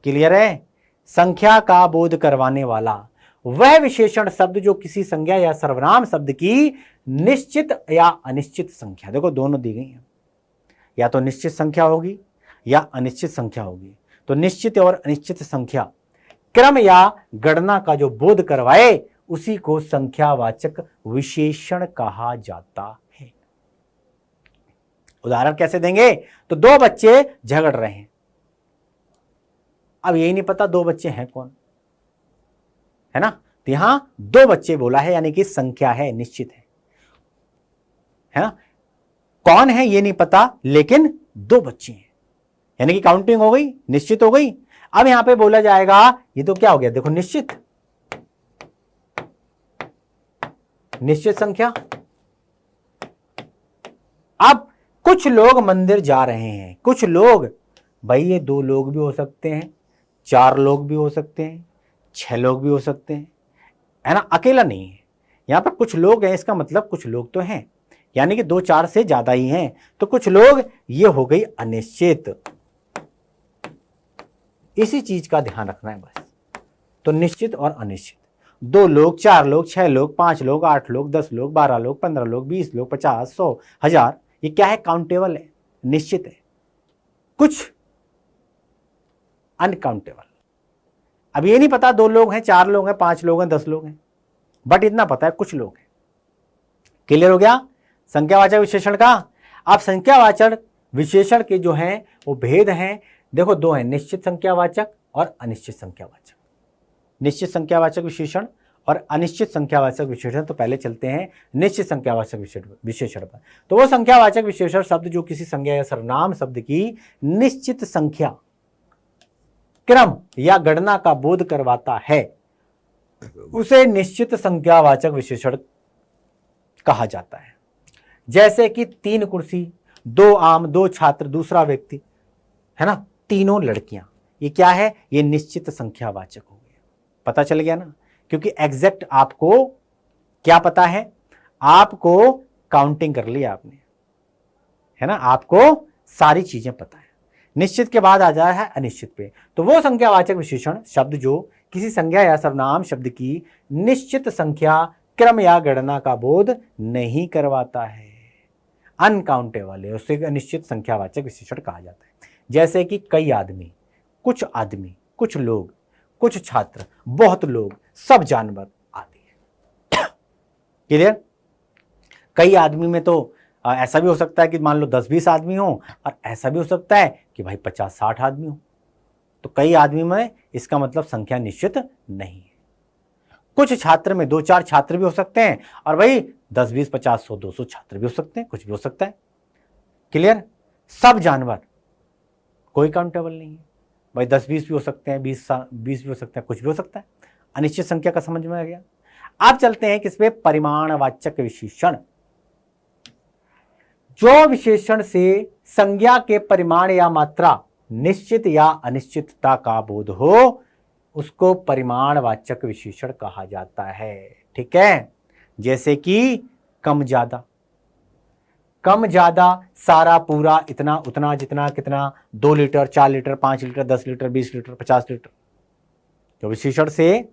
क्लियर है? संख्या का बोध करवाने वाला वह विशेषण शब्द जो किसी संज्ञा या सर्वनाम शब्द की निश्चित या अनिश्चित संख्या, देखो दोनों दी गई हैं, या तो निश्चित संख्या होगी या अनिश्चित संख्या होगी। तो निश्चित और अनिश्चित संख्या क्रम या गणना का जो बोध करवाए उसी को संख्यावाचक विशेषण कहा जाता है। उदाहरण कैसे देंगे? तो दो बच्चे झगड़ रहे हैं, अब यही नहीं पता दो बच्चे हैं कौन, है ना। तो यहां दो बच्चे बोला है, यानी कि संख्या है, निश्चित है ना। कौन है ये नहीं पता, लेकिन दो बच्चे हैं, यानी कि काउंटिंग हो गई, निश्चित हो गई। अब यहां पे बोला जाएगा, ये तो क्या हो गया, देखो निश्चित, निश्चित संख्या। अब कुछ लोग मंदिर जा रहे हैं, कुछ लोग, भाई ये दो लोग भी हो सकते हैं, चार लोग भी हो सकते हैं, 6 लोग भी हो सकते हैं, है ना, अकेला नहीं है। यहां पर कुछ लोग हैं, इसका मतलब कुछ लोग तो हैं, यानी कि 2-4 से ज्यादा ही हैं। तो कुछ लोग, ये हो गई अनिश्चित। इसी चीज का ध्यान रखना है बस। तो निश्चित और अनिश्चित, 2 लोग, 4 लोग, 6 लोग, 5 लोग, 8 लोग, 10 लोग, 12 लोग, 15 लोग, 20 लोग, 50, 100, 1000, ये क्या है, काउंटेबल है, निश्चित है। कुछ अनकाउंटेबल। अब ये नहीं पता 2 लोग हैं, 4 लोग हैं, 5 लोग हैं, 10 लोग हैं, बट इतना पता है कुछ लोग हैं। क्लियर हो गया संख्यावाचक विशेषण का। अब संख्यावाचक विशेषण के जो हैं वो भेद हैं, देखो 2 हैं, निश्चित संख्यावाचक और अनिश्चित संख्यावाचक। निश्चित संख्यावाचक विशेषण और अनिश्चित संख्यावाचक विशेषण। तो पहले चलते हैं निश्चित संख्यावाचक विशेषण पर। तो वो संख्यावाचक विशेषण शब्द जो किसी संज्ञा या सर्वनाम शब्द की निश्चित संख्या, क्रम या गणना का बोध करवाता है, उसे निश्चित संख्यावाचक विशेषण कहा जाता है। जैसे कि 3 कुर्सी, 2 आम, 2 छात्र, दूसरा व्यक्ति, है ना, तीनों लड़कियां। ये क्या है? ये निश्चित संख्यावाचक हो गया। पता चल गया ना, क्योंकि एग्जैक्ट आपको क्या पता है, आपको काउंटिंग कर लिया आपने, है ना, आपको सारी चीजें पता है। निश्चित के बाद आ जाए है अनिश्चित पे। तो वो संख्यावाचक विशेषण शब्द जो किसी संज्ञा या सर्वनाम शब्द की निश्चित संख्या, क्रम या गणना का बोध नहीं करवाता है, अनकाउंटेबल है, उसे अनिश्चित संख्यावाचक विशेषण कहा जाता है। जैसे कि कई आदमी, कुछ लोग, कुछ छात्र, बहुत लोग, सब जानवर आदि। क्लियर? कई आदमी में तो ऐसा भी हो सकता है कि मान लो 10-20 आदमी हो, और ऐसा भी हो सकता है कि भाई 50-60 आदमी हो। तो कई आदमी में इसका मतलब संख्या निश्चित नहीं है। कुछ छात्र में 2-4 छात्र भी हो सकते हैं, और भाई 10-20, 50, 100, 200 छात्र भी हो सकते हैं, कुछ भी हो सकता है। क्लियर? सब जानवर, कोई काउंटेबल नहीं है भाई, 10-20 भी हो सकते हैं, 20 भी हो सकते हैं, कुछ भी हो सकता है। अनिश्चित संख्या का समझ में आ गया। अब चलते हैं किस पे? परिमाणवाचक विशेषण। जो विशेषण से संज्ञा के परिमाण या मात्रा, निश्चित या अनिश्चितता का बोध हो, उसको परिमाणवाचक विशेषण कहा जाता है। ठीक है? जैसे कि कम ज्यादा, कम ज्यादा, सारा पूरा, इतना उतना, जितना कितना, 2 litre, 4 litre, 5 litre, 10 litre, 20 litre, 50 litre. तो विशेषण से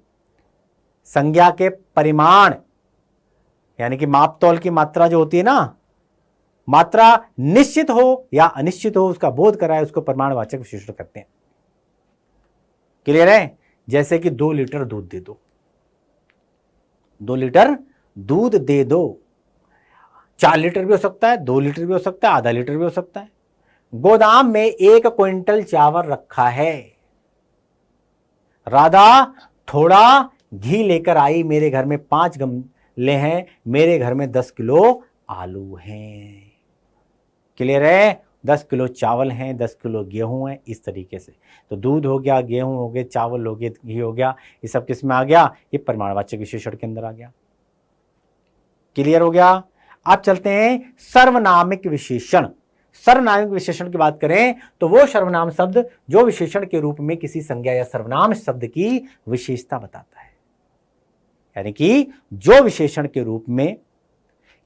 संज्ञा के परिमाण यानी कि मापतौल की मात्रा जो होती है ना, मात्रा निश्चित हो या अनिश्चित हो, उसका बोध कराए, उसको परिमाणवाचक विशेषण कहते हैं। क्लियर है? जैसे कि 2 लीटर दूध दे दो, 2 लीटर दूध दे दो। 4 लीटर भी हो सकता है, 2 लीटर भी हो सकता है, आधा लीटर भी हो सकता है। गोदाम में 1 क्विंटल चावल रखा है। राधा थोड़ा घी लेकर आई, मेरे घर में 5 गमले हैं, मेरे घर में 10 किलो आलू हैं। क्लियर है? 10 किलो चावल हैं, 10 किलो गेहूं है, इस तरीके से। तो दूध हो गया, गेहूं हो गए, चावल हो गए, घी हो गया, ये सब किस में आ गया? ये परिमाणवाचक विशेषण के अंदर आ गया। क्लियर हो गया? अब चलते हैं सर्वनामिक विशेषण। सर्वनामिक विशेषण की बात करें तो वो सर्वनाम शब्द जो विशेषण के रूप में किसी संज्ञा या सर्वनाम शब्द की विशेषता बताता है, यानी कि जो विशेषण के रूप में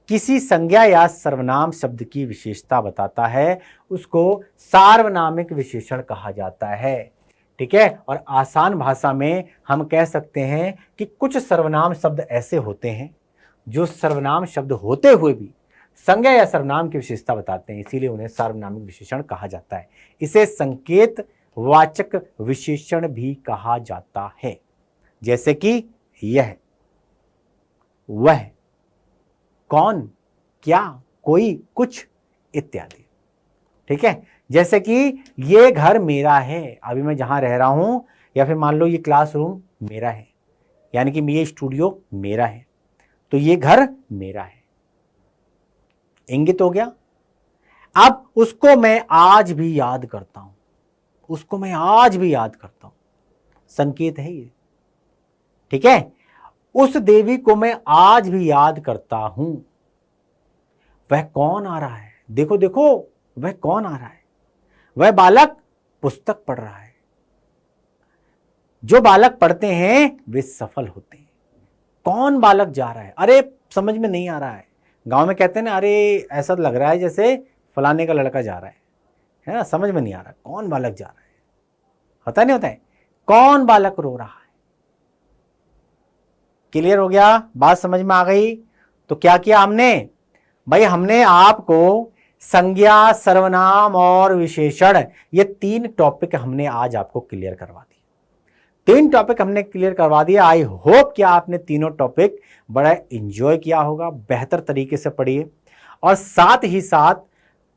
किसी संज्ञा या सर्वनाम शब्द की विशेषता बताता है, उसको सार्वनामिक विशेषण कहा जाता है। ठीक है? और आसान भाषा में हम कह सकते हैं कि कुछ सर्वनाम शब्द ऐसे होते हैं जो सर्वनाम शब्द होते हुए भी संज्ञा या सर्वनाम की विशेषता बताते हैं, इसीलिए उन्हें सार्वनामिक विशेषण कहा जाता है। इसे संकेत वाचक विशेषण भी कहा जाता है, जैसे कि यह, वह, कौन, क्या, कोई, कुछ इत्यादि। ठीक है? जैसे कि ये घर मेरा है, अभी मैं जहां रह रहा हूं, या फिर मान लो ये क्लासरूम मेरा है, यानी कि ये स्टूडियो मेरा है, तो ये घर मेरा है। इंगित हो गया? अब उसको मैं आज भी याद करता हूं, उसको मैं आज भी याद करता हूं, संकेत है ये। ठीक है? उस देवी को मैं आज भी याद करता हूं। वह कौन आ रहा है? देखो देखो, वह कौन आ रहा है? वह बालक पुस्तक पढ़ रहा है। जो बालक पढ़ते हैं वे सफल होते हैं। कौन बालक जा रहा है? अरे समझ में नहीं आ रहा है। गांव में कहते हैं ना, अरे ऐसा लग रहा है जैसे फलाने का लड़का जा रहा है ना, समझ में नहीं आ रहा कौन बालक जा रहा है। होता नहीं होता है? कौन बालक रो रहा है। क्लियर हो गया? बात समझ में आ गई? तो क्या किया हमने भाई? हमने आपको संज्ञा, सर्वनाम और विशेषण, ये 3 टॉपिक हमने आज आपको क्लियर करवा दिए। 3 टॉपिक हमने क्लियर करवा दिया। आई होप कि आपने तीनों टॉपिक बड़ा एंजॉय किया होगा, बेहतर तरीके से पढ़िए, और साथ ही साथ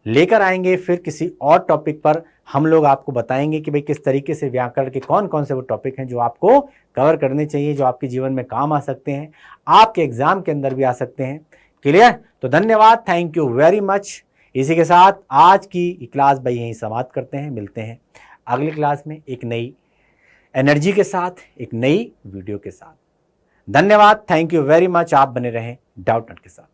लेकर आएंगे फिर किसी और टॉपिक पर। हम लोग आपको बताएंगे कि भाई किस तरीके से व्याकरण के कौन कौन से वो टॉपिक हैं जो आपको कवर करने चाहिए, जो आपके जीवन में काम आ सकते हैं, आपके एग्जाम के अंदर भी आ सकते हैं। क्लियर? तो धन्यवाद, थैंक यू वेरी मच। इसी के साथ आज की क्लास भाई यहीं समाप्त करते हैं। मिलते हैं अगली क्लास में एक नई एनर्जी के साथ, एक नई वीडियो के साथ। धन्यवाद, थैंक यू वेरी मच। आप बने रहें डाउटनट के साथ।